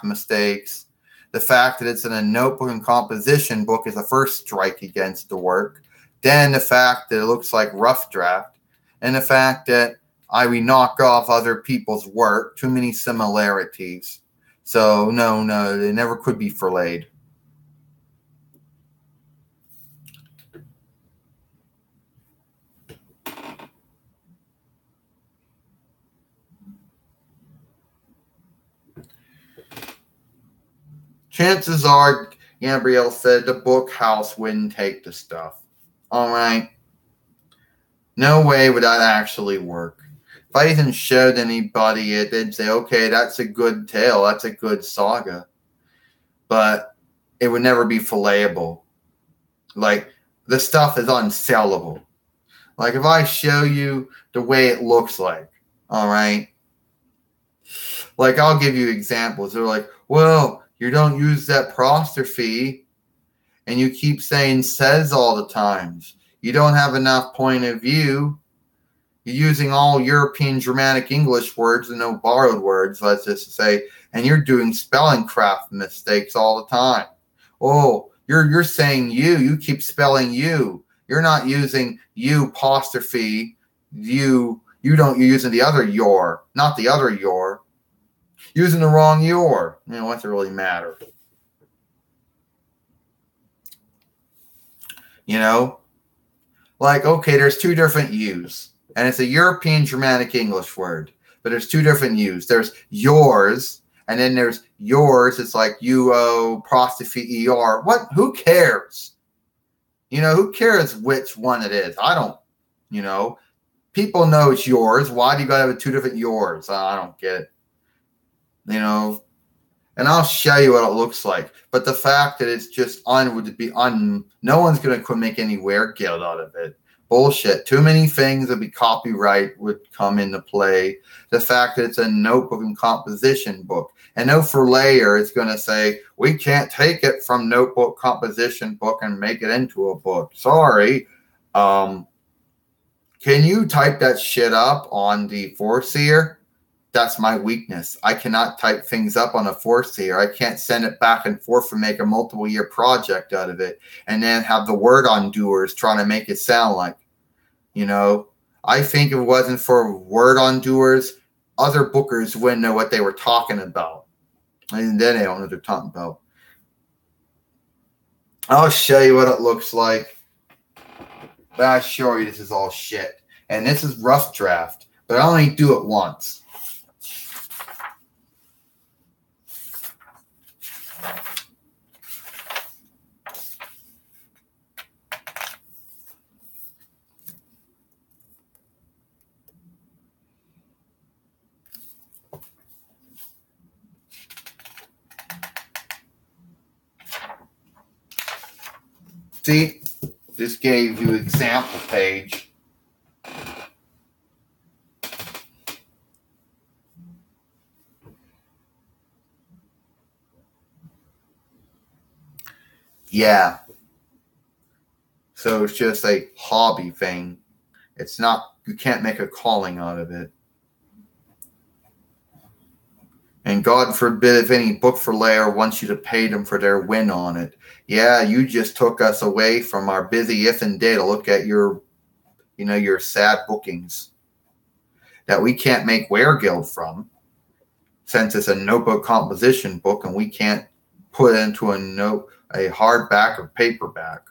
mistakes. The fact that it's in a notebook and composition book is the first strike against the work. Then the fact that it looks like rough draft. And the fact that we knock off other people's work. Too many similarities. So, no, they never could be furlayed. Chances are, Gabrielle said, the book house wouldn't take the stuff. All right. No way would that actually work. If I even showed anybody it, they'd say, okay, that's a good tale. That's a good saga. But it would never be filletable. Like, the stuff is unsellable. Like, if I show you the way it looks like, all right? Like, I'll give you examples. They're like, well, you don't use that apostrophe, and you keep saying says all the times. You don't have enough point of view. You're using all European Germanic English words and no borrowed words, let's just say, and you're doing spelling craft mistakes all the time. Oh, you're saying you keep spelling you. You're not using you apostrophe, you're using the other your, not the other your. Using the wrong your. What's it really matter? Like, okay, there's two different U's. And it's a European Germanic English word. But there's two different U's. There's yours, and then there's yours. It's like U-O, apostrophe E-R. What? Who cares? Who cares which one it is? I don't, People know it's yours. Why do you got to have two different yours? I don't get it. And I'll show you what it looks like. But the fact that it's just no one's going to make any wear guilt out of it. Bullshit. Too many things would be copyright would come into play. The fact that it's a notebook and composition book. And no layer is going to say, we can't take it from notebook composition book and make it into a book. Sorry. Can you type that shit up on the Foreseer? That's my weakness. I cannot type things up on a Foreseer. I can't send it back and forth and make a multiple year project out of it and then have the word undoers trying to make it sound like, I think if it wasn't for word undoers, other bookers wouldn't know what they were talking about. And then they don't know what they're talking about. I'll show you what it looks like. But I assure you this is all shit. And this is rough draft. But I only do it once. See, this gave you example page. Yeah. So it's just a hobby thing. It's not, you can't make a calling out of it. And God forbid if any book for layer wants you to pay them for their win on it. Yeah, you just took us away from our busy if and day to look at your sad bookings that we can't make Weregild from, since it's a notebook composition book and we can't put into a hardback or paperback.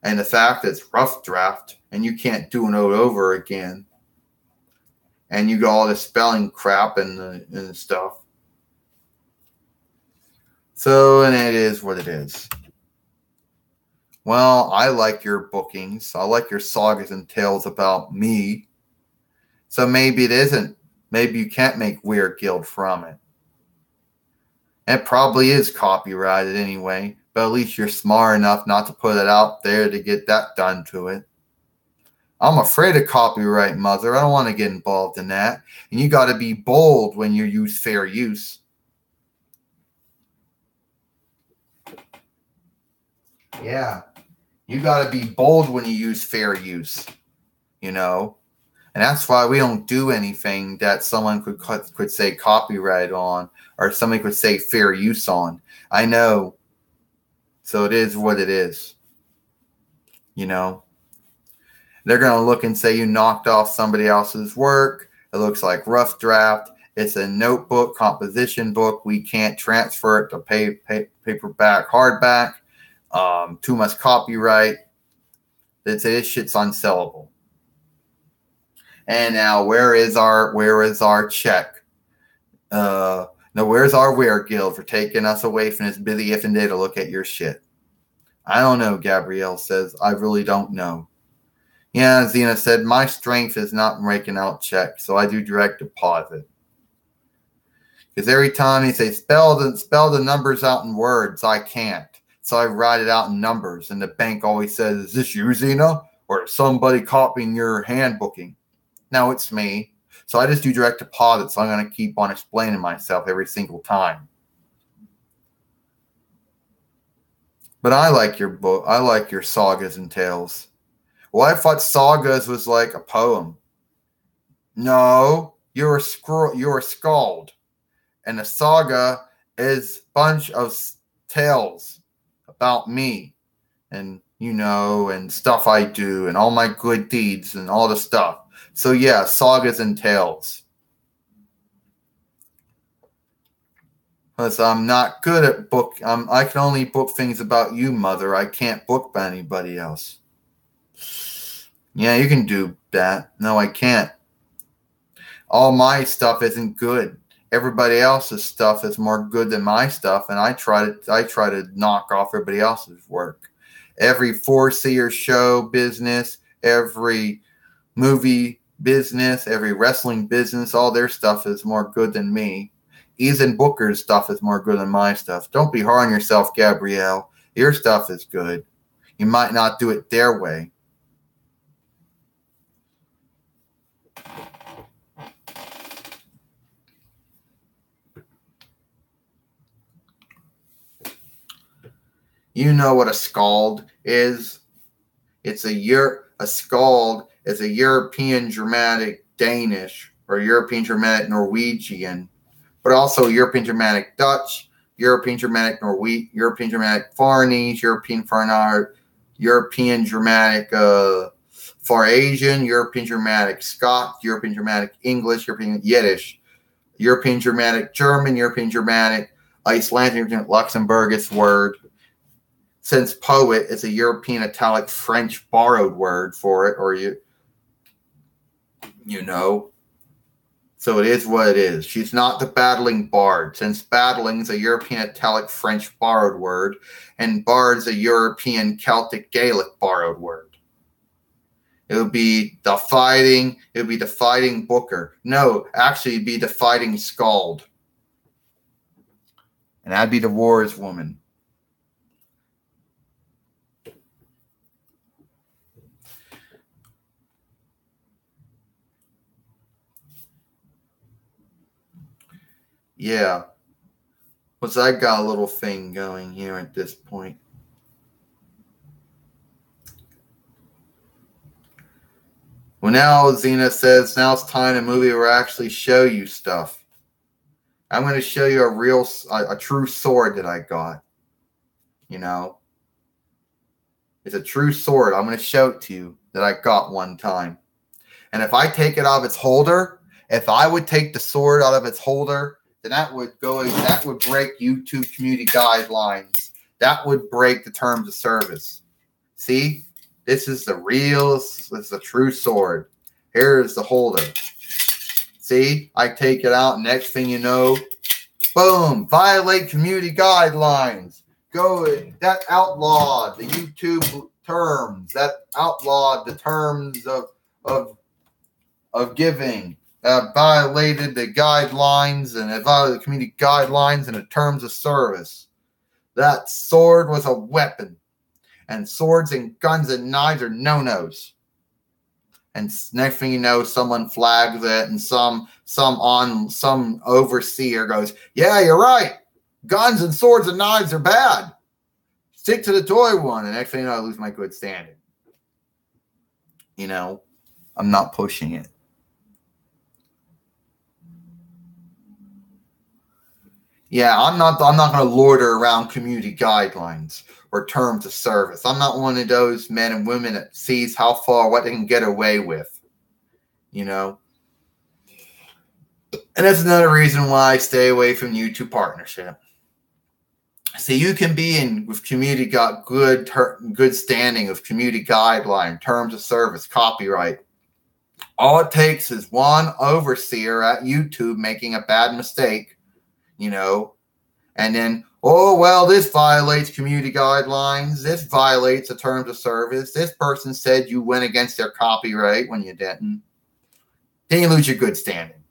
And the fact that it's rough draft and you can't do it over again. And you got all this spelling crap and stuff. So, and it is what it is. Well, I like your bookings. I like your sagas and tales about me. So maybe it isn't. Maybe you can't make Weregild from it. It probably is copyrighted anyway. But at least you're smart enough not to put it out there to get that done to it. I'm afraid of copyright, mother. I don't want to get involved in that. And you got to be bold when you use fair use. Yeah. You got to be bold when you use fair use. And that's why we don't do anything that someone could say copyright on or somebody could say fair use on. I know. So it is what it is. They're going to look and say you knocked off somebody else's work. It looks like rough draft. It's a notebook, composition book. We can't transfer it to paperback, hardback. Too much copyright. They say this shit's unsellable. And now where is our check? No, where's our Weregild for taking us away from this busy if and day to look at your shit? I don't know, Gabrielle says. I really don't know. Yeah, Xena said, my strength is not raking out checks, so I do direct deposit. Because every time he says, spell the numbers out in words, I can't. So I write it out in numbers, and the bank always says, is this you, Xena? Or is somebody copying your handbooking? No, it's me. So I just do direct deposit, so I'm going to keep on explaining myself every single time. But I like your book. I like your sagas and tales. Well, I thought sagas was like a poem. No, you're a skald. And a saga is a bunch of tales about me and, and stuff I do and all my good deeds and all the stuff. So, yeah, sagas and tales. Because I'm not good at book. I can only book things about you, Mother. I can't book by anybody else. Yeah, you can do that. No, I can't. All my stuff isn't good. Everybody else's stuff is more good than my stuff, and I try to knock off everybody else's work. Every Foreseer show business, every movie business, every wrestling business, all their stuff is more good than me. Even Booker's stuff is more good than my stuff. Don't be hard on yourself, Gabrielle. Your stuff is good. You might not do it their way. You know what a scald is? A scald is a European Germanic Danish or European Germanic Norwegian, but also European Germanic Dutch, European Germanic Norwegian, European Germanic Farnese, European Farnard, European Germanic Far Asian, European Germanic Scots, European Germanic English, European Yiddish, European Germanic German, European Germanic Icelandic, European Luxembourgish word. Since poet is a European Italic French borrowed word for it, or you know. So it is what it is. She's not the battling bard, since battling is a European Italic French borrowed word, and bard's a European Celtic Gaelic borrowed word. It would be the fighting booker. No, actually it'd be the fighting scald. And that'd be the war's woman. Yeah. Because I got a little thing going here at this point. Well, now Xena says, now it's time to movie where I actually show you stuff. I'm going to show you a true sword that I got. You know. It's a true sword. I'm going to show it to you that I got one time. And if I take it out of its holder, if I would take the sword out of its holder, then that would break YouTube community guidelines. That would break the terms of service. See? This is the true sword. Here's the holder. See? I take it out. Next thing you know, boom, violate community guidelines. That outlawed the YouTube terms. That outlawed the terms of giving. Violated the guidelines, and it violated the community guidelines and the terms of service. That sword was a weapon, and swords and guns and knives are no-nos. And next thing you know, someone flags it, and some overseer goes, "Yeah, you're right. Guns and swords and knives are bad. Stick to the toy one." And next thing you know, I lose my good standing. You know, I'm not pushing it. Yeah, I'm not going to loiter around community guidelines or terms of service. I'm not one of those men and women that sees what they can get away with. You know? And that's another reason why I stay away from YouTube partnership. See, you can be with community got good standing of community guideline, terms of service, copyright. All it takes is one overseer at YouTube making a bad mistake. You know, and then, oh, well, this violates community guidelines. This violates the terms of service. This person said you went against their copyright when you didn't. Then you lose your good standing.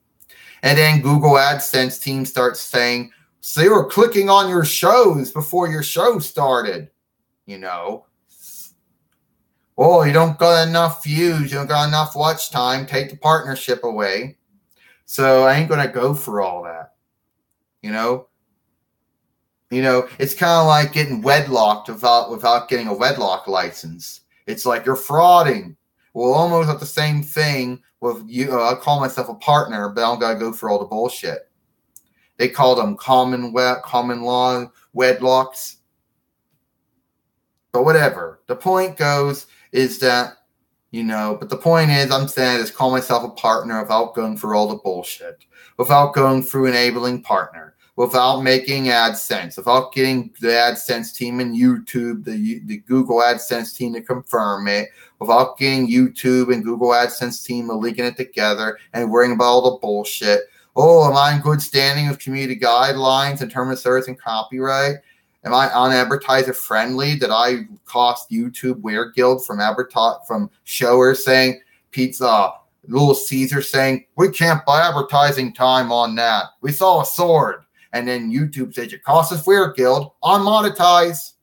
And then Google AdSense team starts saying, so they were clicking on your shows before your show started. You know, oh, you don't got enough views. You don't got enough watch time. Take the partnership away. So I ain't going to go for all that. You know, it's kind of like getting wedlocked without getting a wedlock license. It's like you're frauding. Well, almost at the same thing with you. I call myself a partner, but I don't got to go for all the bullshit. They call them common law wedlocks. But whatever. The point is that, but the point is I'm saying is call myself a partner without going for all the bullshit, without going through enabling partner, without making AdSense, without getting the AdSense team and YouTube, the Google AdSense team to confirm it, without getting YouTube and Google AdSense team linking it together and worrying about all the bullshit. Oh, am I in good standing with community guidelines in terms of service and copyright? Am I unadvertiser friendly? Did I cost YouTube Weird Guild from showers saying pizza, Little Caesar saying we can't buy advertising time on that? We saw a sword, and then YouTube said you cost us Weird Guild, unmonetize.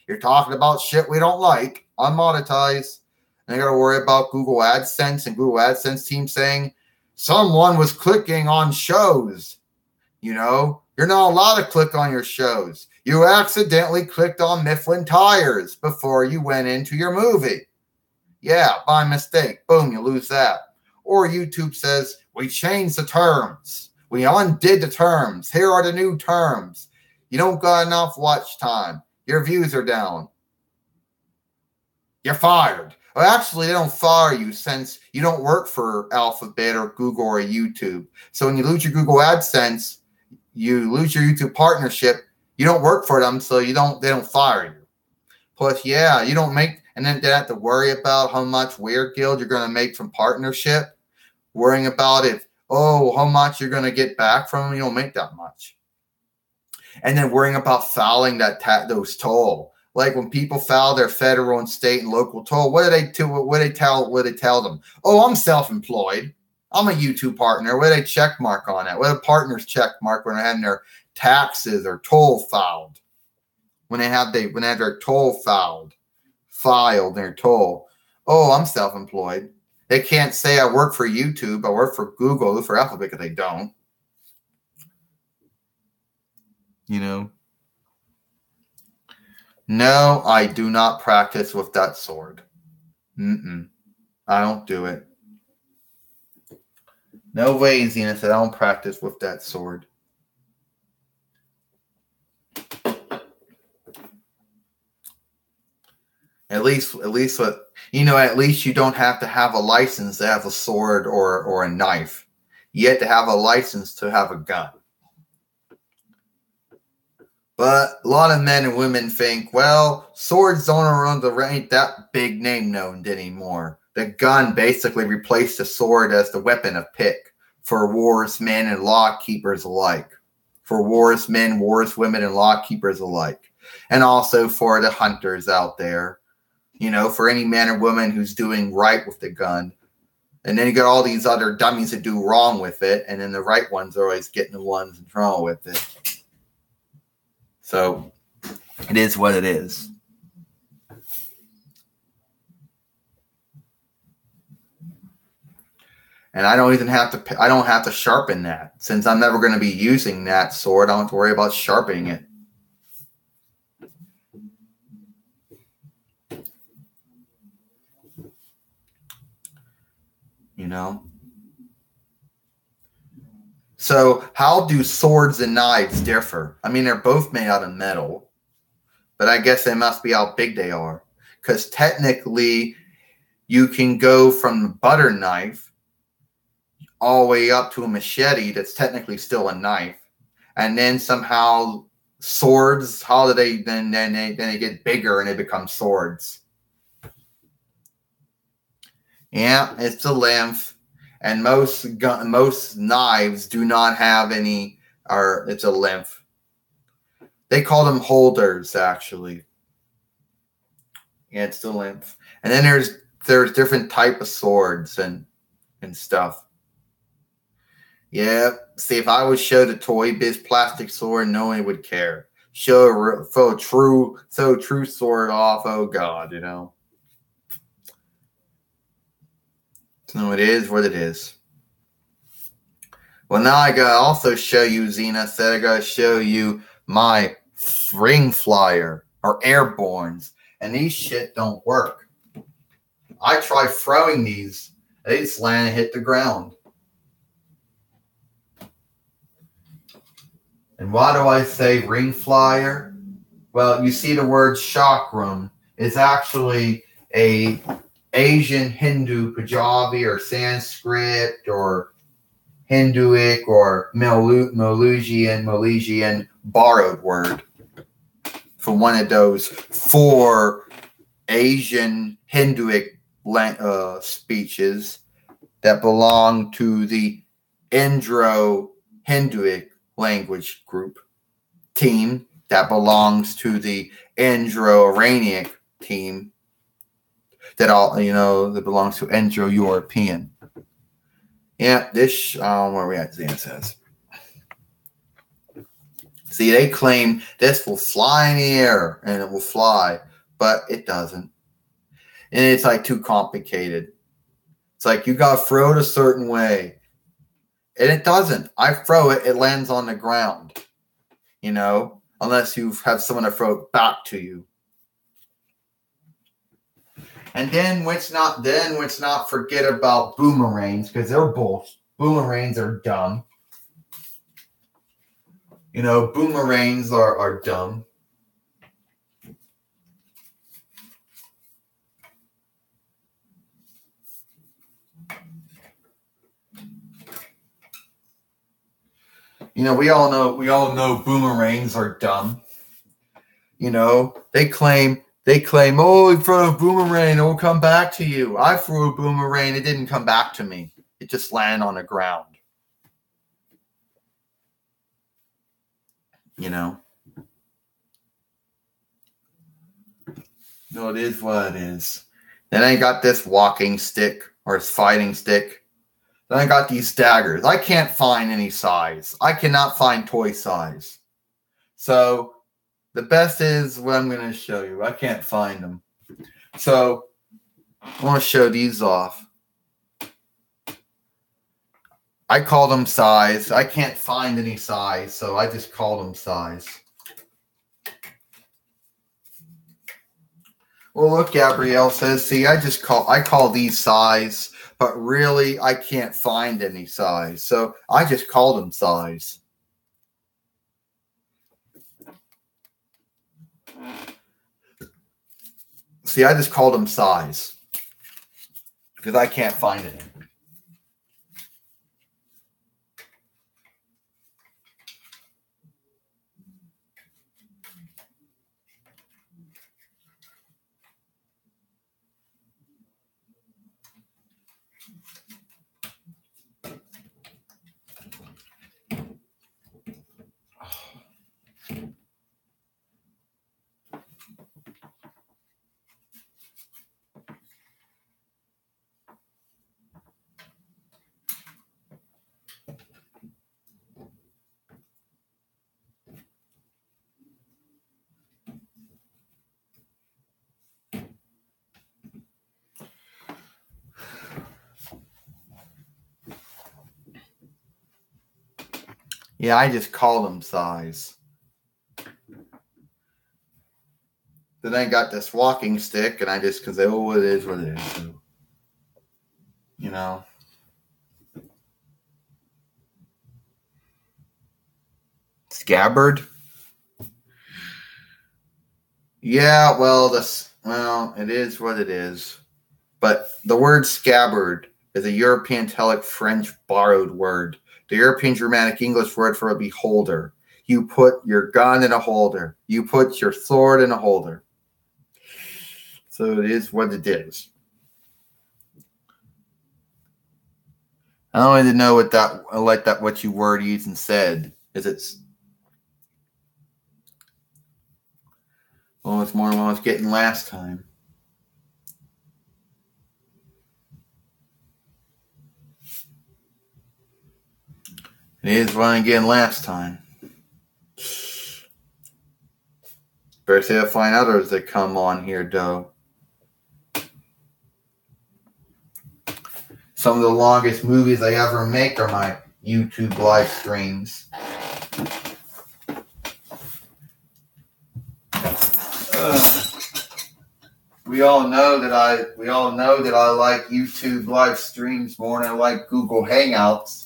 You're talking about shit we don't like, unmonetize. And I got to worry about Google AdSense and Google AdSense team saying someone was clicking on shows. You're not allowed to click on your shows. You accidentally clicked on Mifflin tires before you went into your movie. Yeah, by mistake. Boom, you lose that. Or YouTube says, we changed the terms. We undid the terms. Here are the new terms. You don't got enough watch time. Your views are down. You're fired. Well, actually, they don't fire you since you don't work for Alphabet or Google or YouTube. So when you lose your Google AdSense, you lose your YouTube partnership. You don't work for them, so they don't fire you. Plus, yeah, you don't make, and then they have to worry about how much Weird Guild you're going to make from partnership. Worrying about how much you're going to get back from them. You don't make that much. And then worrying about filing those toll. Like when people file their federal and state and local toll, what do they tell them? Oh, I'm self-employed. I'm a YouTube partner. What do they check mark on it? What do partners check mark when they're having their taxes or toll filed? When they have their toll filed their toll. Oh, I'm self-employed. They can't say I work for YouTube, I work for Google, for Alphabet, because they don't. No, I do not practice with that sword. I don't do it. No way, XENA said I don't practice with that sword. At least you don't have to have a license to have a sword or a knife. You have to have a license to have a gun. But a lot of men and women think, well, swords ain't that big name known anymore. The gun basically replaced the sword as the weapon of pick for war's men and law keepers alike. For war's men, war's women, and law keepers alike. And also for the hunters out there. For any man or woman who's doing right with the gun. And then you got all these other dummies that do wrong with it. And then the right ones are always getting the ones in trouble with it. So it is what it is. And I don't have to sharpen that. Since I'm never going to be using that sword, I don't have to worry about sharpening it. So how do swords and knives differ? I mean, they're both made out of metal, but I guess they must be how big they are. Because technically, you can go from the butter knife all the way up to a machete that's technically still a knife. And then somehow swords, how do they then they get bigger and they become swords? Yeah, it's the length. And most knives do not have any, or it's a length. They call them holders, actually. Yeah, it's the length. And then there's different type of swords and stuff. Yeah, see, if I would show the Toy Biz plastic sword, no one would care. Show a true sword off, oh God, So it is what it is. Well, now I gotta also show you, XENA said I gotta show you my ring flyer or airbornes. And these shit don't work. I tried throwing these. They just land and hit the ground. And why do I say ring flyer? Well, you see the word chakram is actually a Asian Hindu Punjabi or Sanskrit or Hinduic or Malaysian borrowed word from one of those 4 Asian Hinduic speeches that belong to the Indo-Hinduic language group team that belongs to the Indo-Iranian team that belongs to Indo-European. Yeah, this where we at? XENA says. See, they claim this will fly in the air and it will fly, but it doesn't. And it's like too complicated. It's like you got to throw it a certain way. And it doesn't. I throw it, it lands on the ground. unless you have someone to throw it back to you. And then let's not forget about boomerangs, because they're bullshit. Boomerangs are dumb. You know, boomerangs are dumb. You know, we all know boomerangs are dumb. You know, they claim, oh, you throw a boomerang, it will come back to you. I threw a boomerang, it didn't come back to me. It just landed on the ground. You know? No, it is what it is. Then I got this walking stick, or fighting stick. Then I got these daggers. I can't find any size. I cannot find toy size. So the best is what I'm going to show you. I can't find them. So I want to show these off. I call them size. I can't find any size, so I just call them size. Well, look, Gabrielle says, see, I call these size, but really I can't find any size, so I just call them size. See, I just call them size because I can't find any. Yeah, I just call them size. Then I got this walking stick, and I just, because oh, it is what it is. So, you know. Scabbard? Yeah, well, it is what it is. But the word scabbard is a European Celtic French borrowed word. The European Germanic English word for a beholder. You put your gun in a holder. You put your sword in a holder. So it is what it is. I don't even know what you word used and said. It's more than what I was getting last time. It is what I'm getting last time. Better say I find others that come on here, though. Some of the longest movies I ever make are my YouTube live streams. We all know that I like YouTube live streams more than I like Google Hangouts.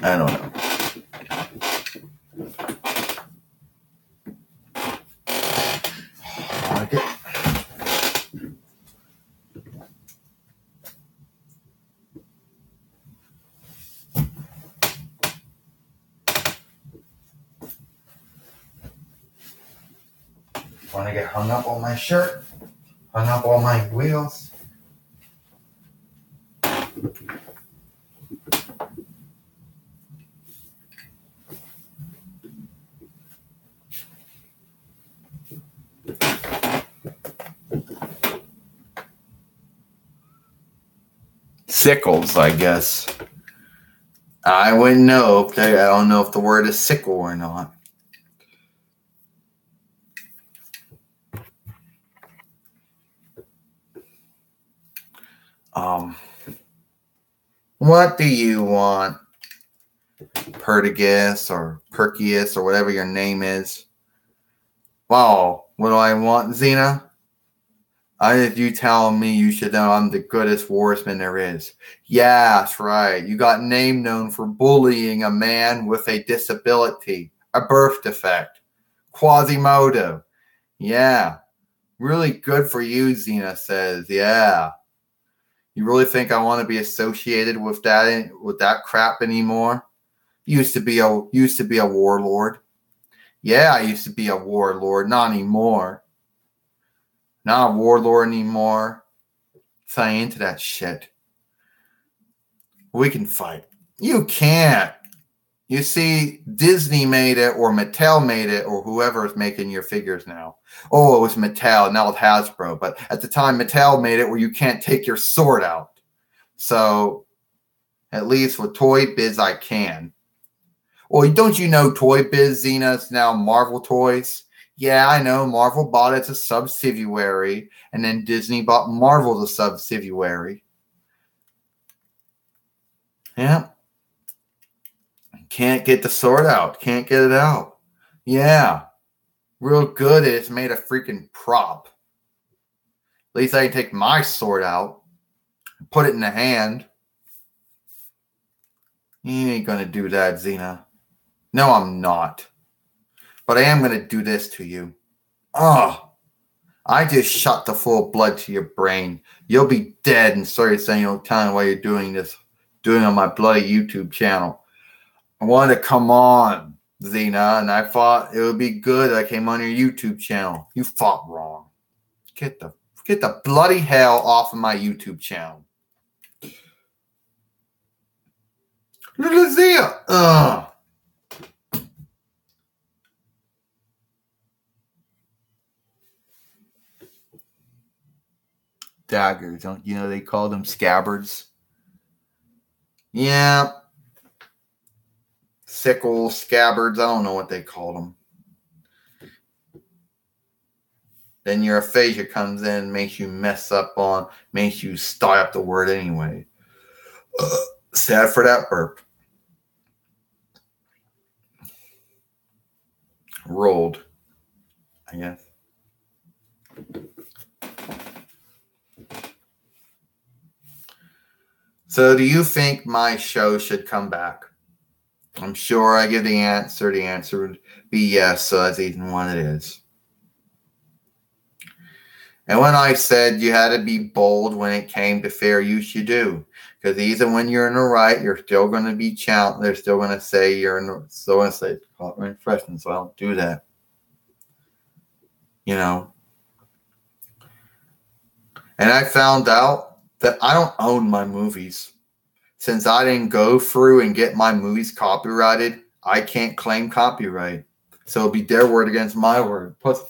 I don't know. Want to get hung up on my shirt, hung up on my wheels. Sickles, I guess. I wouldn't know. I don't know if the word is sickle or not. What do you want? Perdigus or Perkius or whatever your name is. Wow, what do I want, Xena? If you tell me you should know I'm the goodest warsman there is. Yeah, that's right. You got name known for bullying a man with a disability, a birth defect. Quasimodo. Yeah. Really good for you, Xena says. Yeah. You really think I want to be associated with that crap anymore? Used to be a warlord. Yeah, I used to be a warlord. Not anymore. Not a warlord anymore. So I ain't into that shit. We can fight. You can't. You see, Disney made it, or Mattel made it, or whoever is making your figures now. Oh, it was Mattel, now it's Hasbro. But at the time, Mattel made it where you can't take your sword out. So, at least with Toy Biz, I can. Well, don't you know Toy Biz, Xena, is now Marvel Toys? Yeah, I know. Marvel bought it as a subsidiary, and then Disney bought Marvel as a subsidiary. Yeah. Can't get the sword out. Can't get it out. Yeah. Real good. It's made a freaking prop. At least I can take my sword out, put it in the hand. You ain't gonna do that, Xena. No, I'm not. But I am gonna do this to you. Oh, I just shot the full of blood to your brain. You'll be dead, and sorry to say, telling me why you're doing this, doing on my bloody YouTube channel. I wanted to come on, Xena, and I thought it would be good I came on your YouTube channel. You fought wrong. Get the bloody hell off of my YouTube channel. Little Xena! Ugh. Daggers, don't you know they call them scabbards? Yeah. Sickles, scabbards, I don't know what they call them. Then your aphasia comes in, makes you makes you start up the word anyway. Sad for that burp. Rolled, I guess. So do you think my show should come back? I'm sure I give the answer. The answer would be yes, so that's even what it is. And when I said you had to be bold when it came to fair use, you do. Because even when you're in the right, you're still going to be challenged. They're still going to say you're in the, still going to say, call it freshman, so I don't do that. You know. And I found out that I don't own my movies. Since I didn't go through and get my movies copyrighted, I can't claim copyright. So it'll be their word against my word. Plus,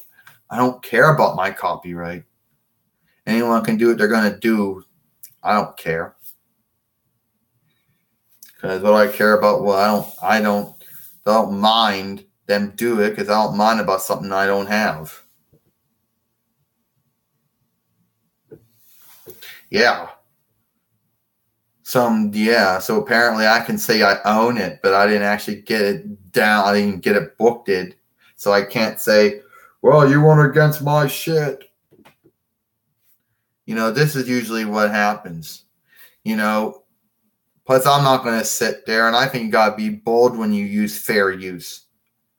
I don't care about my copyright. Anyone can do what they're going to do. I don't care. Because what I care about, well, I don't mind them do it because I don't mind about something I don't have. Yeah. So apparently I can say I own it, but I didn't actually get it down. I didn't get it booked. So I can't say, well, you went against my shit. You know, this is usually what happens. You know, plus I'm not going to sit there, and I think you got to be bold when you use fair use.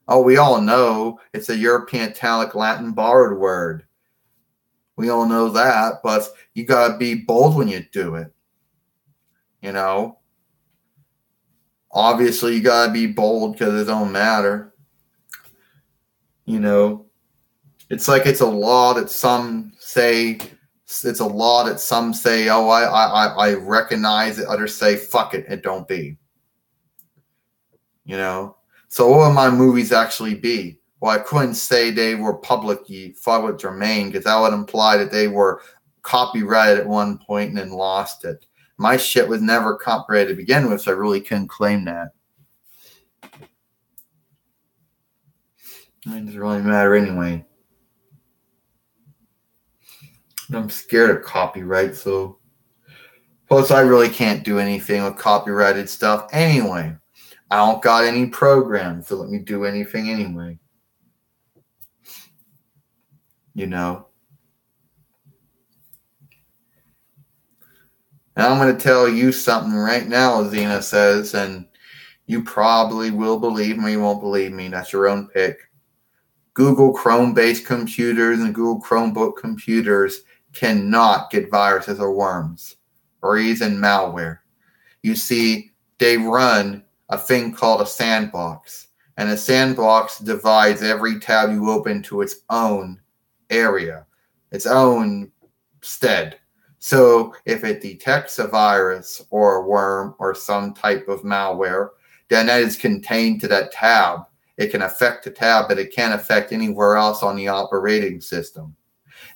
Oh, we all know it's a European Italic Latin borrowed word. We all know that, but you got to be bold when you do it. You know, obviously you got to be bold because it don't matter. You know, it's like it's a law that some say, oh, I recognize it. Others say, fuck it, it don't be. You know, so what would my movies actually be? Well, I couldn't say they were public domain because that would imply that they were copyrighted at one point and then lost it. My shit was never copyrighted to begin with, so I really couldn't claim that. It doesn't really matter anyway. I'm scared of copyright, so. Plus, I really can't do anything with copyrighted stuff anyway. I don't got any programs to let me do anything anyway. You know. And I'm going to tell you something right now, XENA says, and you probably will believe me, you won't believe me. That's your own pick. Google Chrome-based computers and Google Chromebook computers cannot get viruses or worms or even malware. You see, they run a thing called a sandbox. And a sandbox divides every tab you open to its own area, its own stead. So if it detects a virus or a worm or some type of malware, then that is contained to that tab. It can affect the tab, but it can't affect anywhere else on the operating system.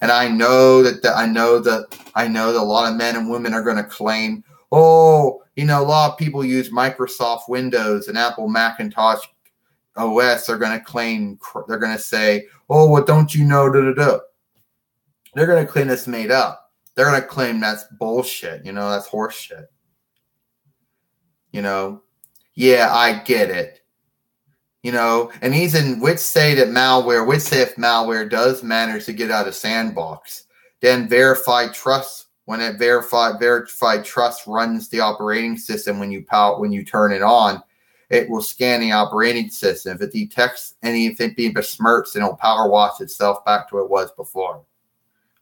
And I know that a lot of men and women are going to claim, oh, a lot of people use Microsoft Windows and Apple Macintosh OS. They're going to claim, they're going to say, oh, well, don't you know, da-da-da. They're going to claim that's made up. They're going to claim that's bullshit. That's horse shit. Yeah, I get it. And even would say if malware does manage to get out of sandbox, then verified trust, when it verified trust runs the operating system when you turn it on, it will scan the operating system. If it detects anything being besmirched, it'll power wash itself back to what it was before.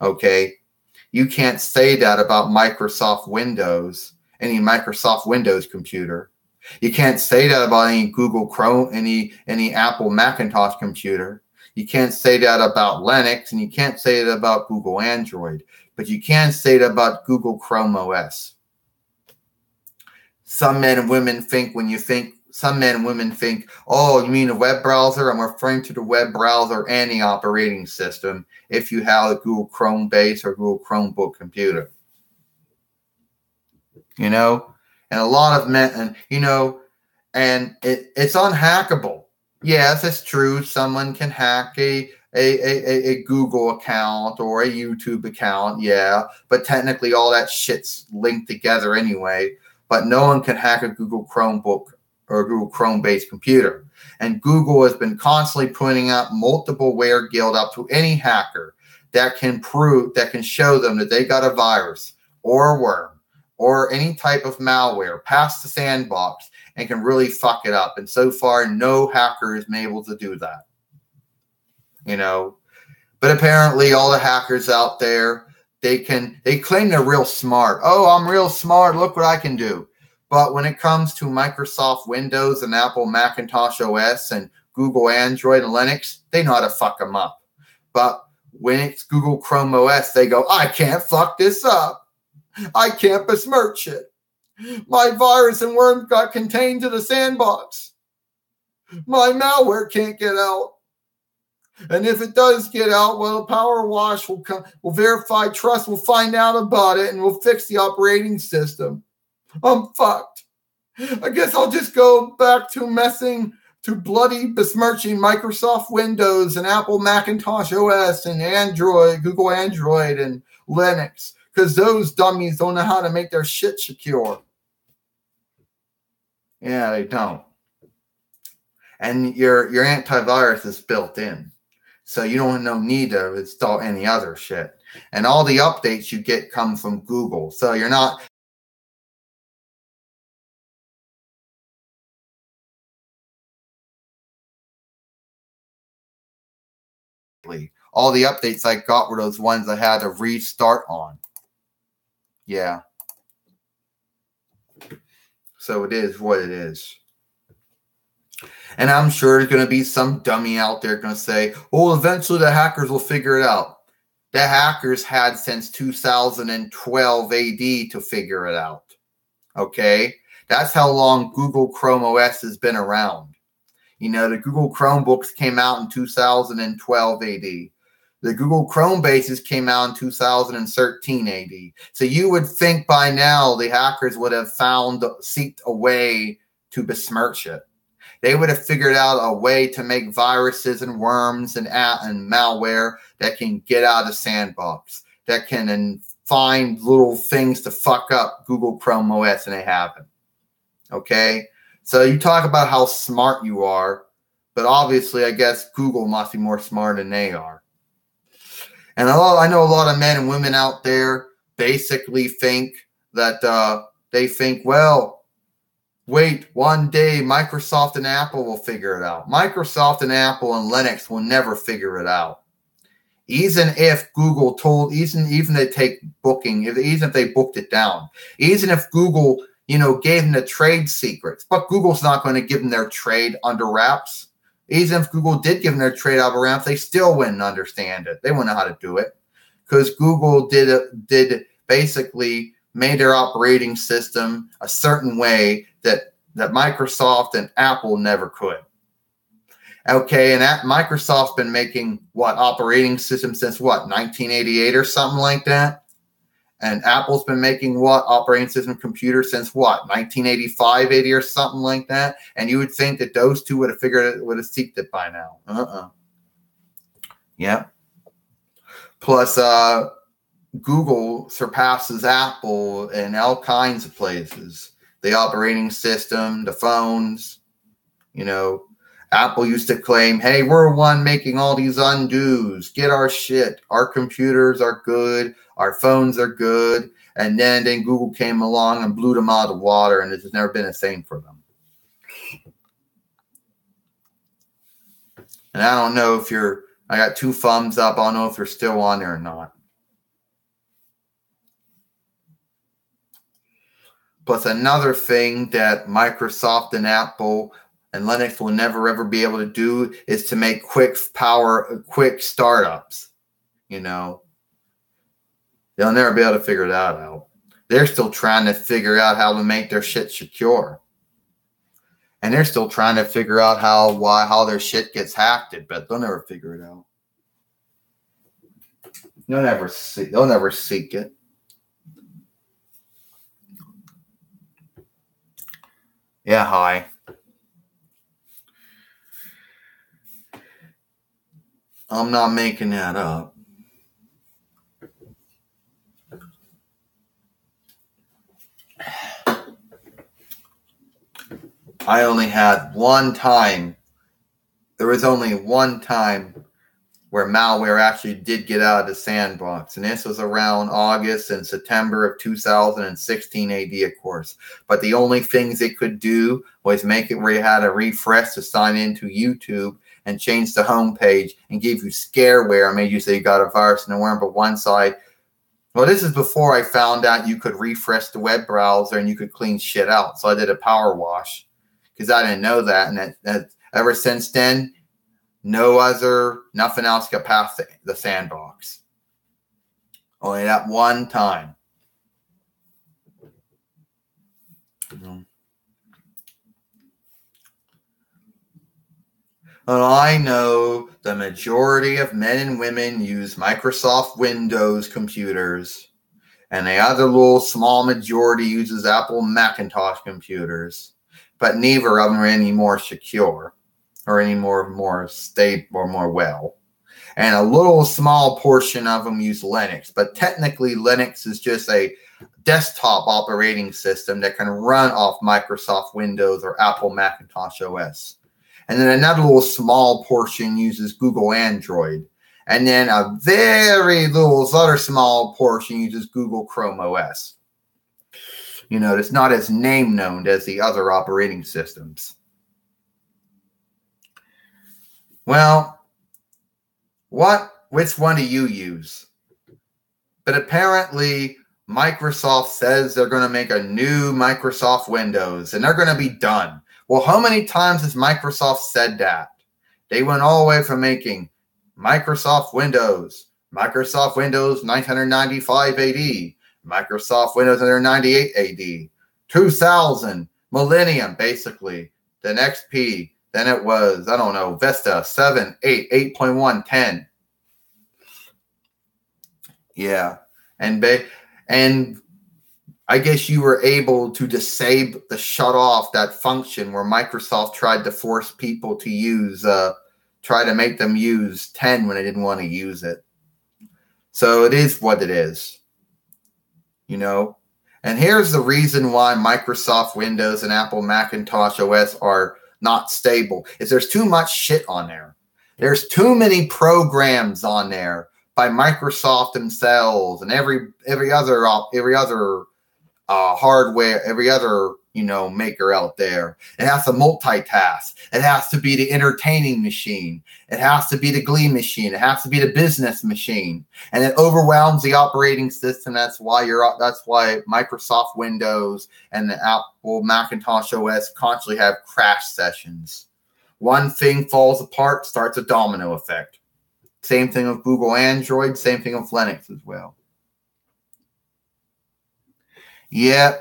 Okay? You can't say that about Microsoft Windows, any Microsoft Windows computer. You can't say that about any Google Chrome, any Apple Macintosh computer. You can't say that about Linux, and you can't say that about Google Android. But you can say that about Google Chrome OS. Some men and women think, oh, you mean a web browser? I'm referring to the web browser and the operating system if you have a Google Chrome base or Google Chromebook computer. And a lot of men, and it's unhackable. Yes, it's true. Someone can hack a Google account or a YouTube account. Yeah, but technically all that shit's linked together anyway. But no one can hack a Google Chromebook or a Google Chrome-based computer. And Google has been constantly putting out multiple ware guild up to any hacker that can show them that they got a virus or a worm or any type of malware past the sandbox and can really fuck it up. And so far, no hacker has been able to do that. But apparently all the hackers out there, they claim they're real smart. Oh, I'm real smart. Look what I can do. But when it comes to Microsoft Windows and Apple Macintosh OS and Google Android and Linux, they know how to fuck them up. But when it's Google Chrome OS, they go, I can't fuck this up. I can't besmirch it. My virus and worm got contained to the sandbox. My malware can't get out. And if it does get out, well, the power wash will verify trust, will find out about it, and will fix the operating system. I'm fucked. I guess I'll just go back to bloody besmirching Microsoft Windows and Apple Macintosh OS and Android, Google Android and Linux. Because those dummies don't know how to make their shit secure. Yeah, they don't. And your antivirus is built in. So you don't no need to install any other shit. And all the updates you get come from Google. So you're not... All the updates I got were those ones I had to restart on. Yeah. So it is what it is. And I'm sure there's going to be some dummy out there going to say, well, eventually the hackers will figure it out. The hackers had since 2012 AD to figure it out. Okay? That's how long Google Chrome OS has been around. The Google Chromebooks came out in 2012 AD. The Google Chrome bases came out in 2013 AD. So you would think by now the hackers would have seeked a way to besmirch it. They would have figured out a way to make viruses and worms and malware that can get out of the sandbox, that can find little things to fuck up Google Chrome OS, and they haven't. Okay? So you talk about how smart you are, but obviously I guess Google must be more smart than they are. And I know a lot of men and women out there basically think that well, wait, one day Microsoft and Apple will figure it out. Microsoft and Apple and Linux will never figure it out. Even if Google even if they booked it down, even if Google, gave them the trade secrets, but Google's not going to give them their trade under wraps. Even if Google did give them their trade under wraps, they still wouldn't understand it. They wouldn't know how to do it because Google did basically made their operating system a certain way that Microsoft and Apple never could. Okay, and Microsoft's been making operating system since 1988 or something like that? And Apple's been making operating system computers since 1985, 80 or something like that? And you would think that those two would have seeked it by now. Yeah. Plus, Google surpasses Apple in all kinds of places. The operating system, the phones, Apple used to claim, hey, we're one making all these undos. Get our shit. Our computers are good. Our phones are good. And then Google came along and blew them out of the water, and it's never been the same for them. And I don't know if I got 2 thumbs up. I don't know if you're still on there or not. Plus another thing that Microsoft and Apple and Linux will never ever be able to do is to make quick startups. They'll never be able to figure that out. They're still trying to figure out how to make their shit secure. And they're still trying to figure out how their shit gets hacked, but they'll never figure it out. They'll never seek it. Yeah, hi. I'm not making that up. I only had one time. There was only one time where malware actually did get out of the sandbox. And this was around August and September of 2016 AD, of course. But the only things it could do was make it where you had to refresh to sign into YouTube and change the homepage and give you scareware and made you say you got a virus and a worm. But one side, well, this is before I found out you could refresh the web browser and you could clean shit out. So I did a power wash because I didn't know that. And that ever since then, nothing else got past the sandbox. Only that one time. Well, I know the majority of men and women use Microsoft Windows computers, and the other little small majority uses Apple Macintosh computers, but neither of them are any more secure or any more stable or more well. And a little small portion of them use Linux, but technically Linux is just a desktop operating system that can run off Microsoft Windows or Apple Macintosh OS. And then another little small portion uses Google Android. And then a very little other small portion uses Google Chrome OS. It's not as name known as the other operating systems. Well, which one do you use? But apparently Microsoft says they're going to make a new Microsoft Windows and they're going to be done. Well, how many times has Microsoft said that? They went all the way from making Microsoft Windows 995 AD, Microsoft Windows 998 AD, 2000, Millennium, basically, then XP, then it was, Vista 7, 8, 8.1, 10. Yeah. And I guess you were able to disable the shut off that function where Microsoft tried to force people to use try to make them use 10 when they didn't want to use it. So it is what it is. You know? And here's the reason why Microsoft Windows and Apple Macintosh OS are not stable. Is there's too much shit on there. There's too many programs on there by Microsoft themselves and every other hardware, every other maker out there. It has to multitask. It has to be the entertaining machine. It has to be the Glee machine. It has to be the business machine, and it overwhelms the operating system. That's why Microsoft Windows and the Apple Macintosh OS constantly have crash sessions. One thing falls apart, starts a domino effect. Same thing with Google Android. Same thing with Linux as well. Yeah,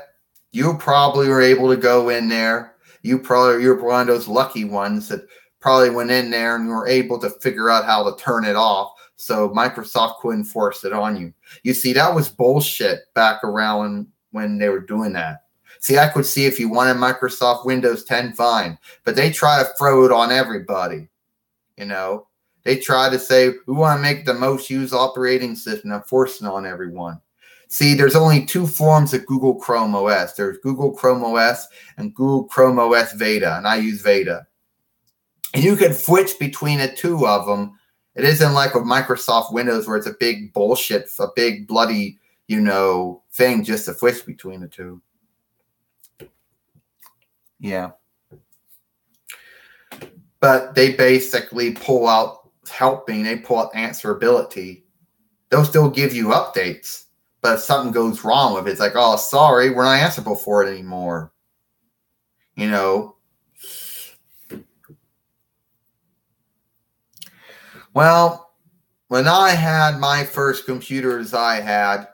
you probably were able to go in there. You're one of those lucky ones that probably went in there and were able to figure out how to turn it off so Microsoft couldn't force it on you. You see, that was bullshit back around when they were doing that. See, I could see if you wanted Microsoft Windows 10, fine. But they try to throw it on everybody. They try to say, we want to make the most used operating system and force it on everyone. See, there's only two forms of Google Chrome OS. There's Google Chrome OS and Google Chrome OS Veda, and I use Veda. And you can switch between the two of them. It isn't like with Microsoft Windows where it's a big bullshit, a big bloody, thing just to switch between the two. Yeah. But they basically pull out helping. They pull out answerability. They'll still give you updates. But if something goes wrong with it, it's like, oh, sorry, we're not answerable for it anymore. Well, when I had my first computers I had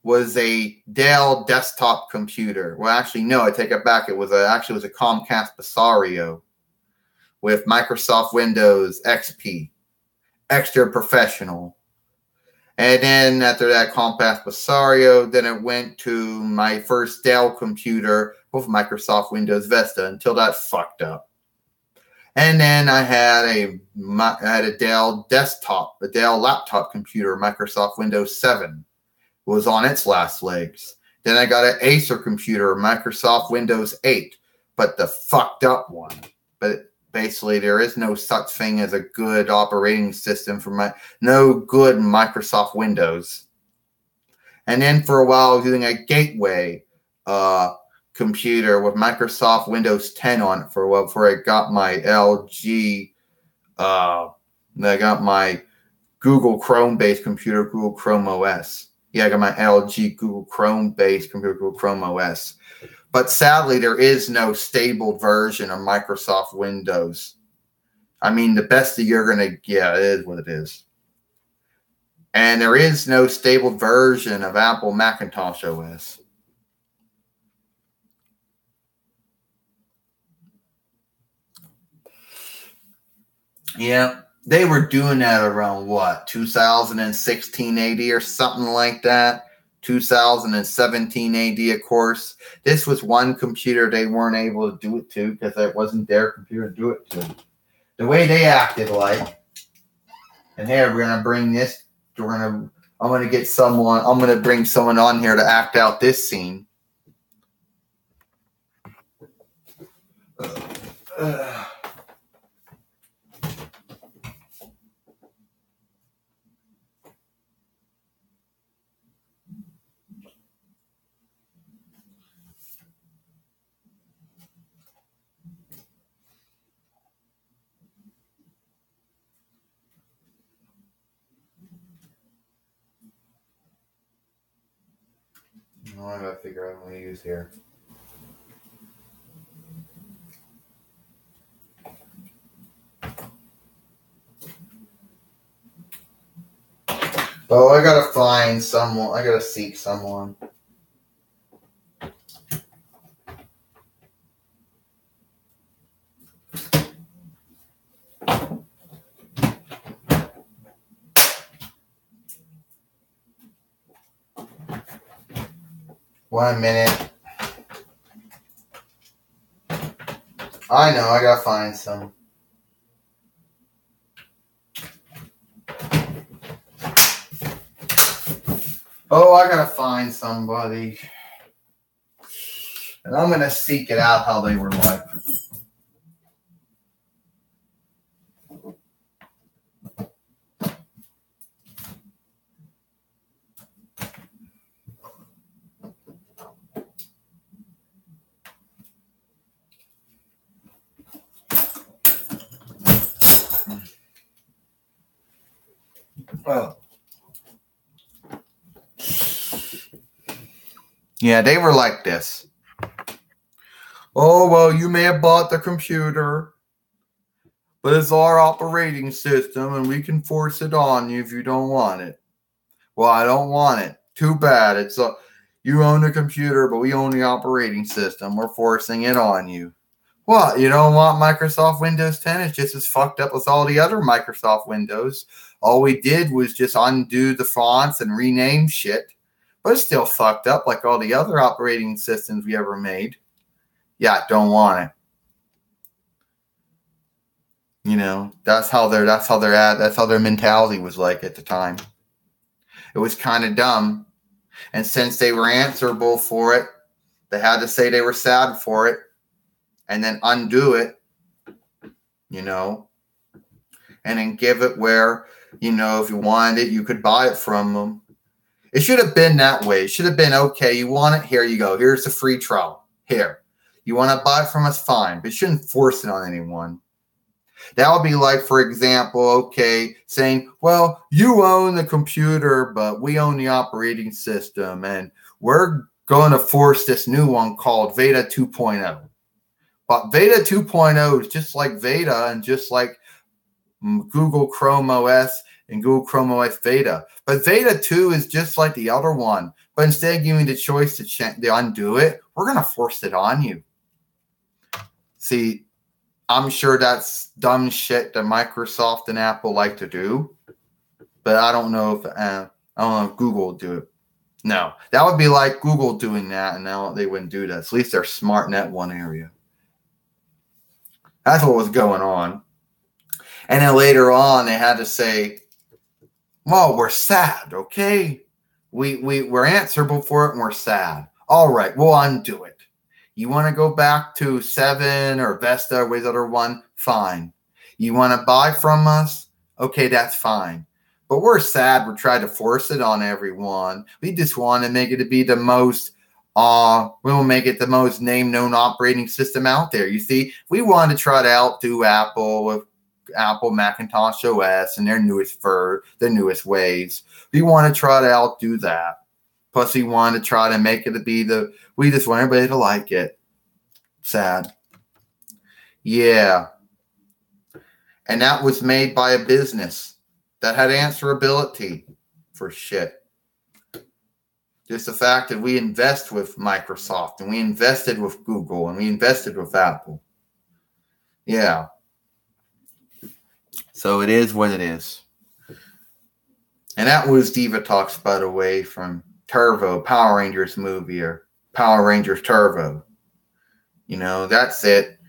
was a Dell desktop computer. Well, actually, no, I take it back. It was a Comcast Pisario with Microsoft Windows XP, Extra Professional. And then after that Comcast Pisario, then it went to my first Dell computer with Microsoft Windows Vista until that fucked up. And then I had a Dell desktop, a Dell laptop computer, Microsoft Windows 7 was on its last legs. Then I got an Acer computer, Microsoft Windows 8, but the fucked up one. But basically, there is no such thing as a good operating system for no good Microsoft Windows. And then for a while, I was using a Gateway computer with Microsoft Windows 10 on it for a while before I got my LG. I got my Google Chrome-based computer, Google Chrome OS. Yeah, I got my LG Google Chrome-based computer, Google Chrome OS. But sadly, there is no stable version of Microsoft Windows. I mean, the best that you're going to get, it is what it is. And there is no stable version of Apple Macintosh OS. Yeah, they were doing that around what, 2016 AD or something like that. 2017 AD, of course. This was one computer they weren't able to do it to because it wasn't their computer to do it to. The way they acted like, and here we're gonna bring this. I'm gonna bring someone on here to act out this scene. I gotta figure out what I'm gonna use here. Oh, I gotta find someone. I gotta seek someone. 1 minute. I know, I gotta find some. Oh, I gotta find somebody. And I'm gonna seek it out how they were like. Oh. Yeah, they were like this. Oh, well, you may have bought the computer, but it's our operating system and we can force it on you if you don't want it. Well, I don't want it. Too bad. You own the computer, but we own the operating system. We're forcing it on you. What? You don't want Microsoft Windows 10? It's just as fucked up as all the other Microsoft Windows. All we did was just undo the fonts and rename shit. But it's still fucked up like all the other operating systems we ever made. Yeah, don't want it. You know, that's how their mentality was like at the time. It was kind of dumb. And since they were answerable for it, they had to say they were sad for it and then undo it, you know, and then give it where, you know, if you wanted it, you could buy it from them. It should have been that way. It should have been, okay, you want it? Here you go. Here's the free trial. Here. You want to buy it from us? Fine. But you shouldn't force it on anyone. That would be like, for example, okay, saying, well, you own the computer, but we own the operating system, and we're going to force this new one called Veda 2.0. But Veda 2.0 is just like Veda and just like Google Chrome OS and Google Chrome OS Veda. But Veda 2 is just like the other one. But instead of giving the choice to undo it, we're going to force it on you. See, I'm sure that's dumb shit that Microsoft and Apple like to do. But I don't know if Google will do it. No, that would be like Google doing that, and now they wouldn't do that. At least they're smart in that one area. That's what was going on. And then later on, they had to say, well, we're sad, okay? We're answerable for it, and we're sad. All right, we'll undo it. You want to go back to 7 or Vesta or the other one? Fine. You want to buy from us? Okay, that's fine. But we're sad. We're trying to force it on everyone. We just want to make it to be the most, we'll make it the most name-known operating system out there. You see, we want to try to outdo Apple with Apple Macintosh OS and their newest waves. We want to try to outdo that. Plus, we want to try to make it to be we just want everybody to like it. Sad. Yeah. And that was made by a business that had answerability for shit. Just the fact that we invest with Microsoft and we invested with Google and we invested with Apple. Yeah. So it is what it is. And that was Diva Talks, by the way, from Turbo, Power Rangers movie, or Power Rangers Turbo. You know, that's it.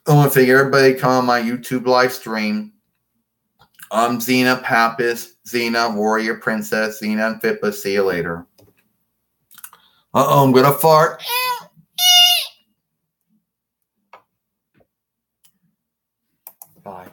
I want to figure everybody come on my YouTube live stream. I'm XENA Pappas, XENA Warrior Princess, XENA and Fippa. See you later. I'm gonna fart. Bye.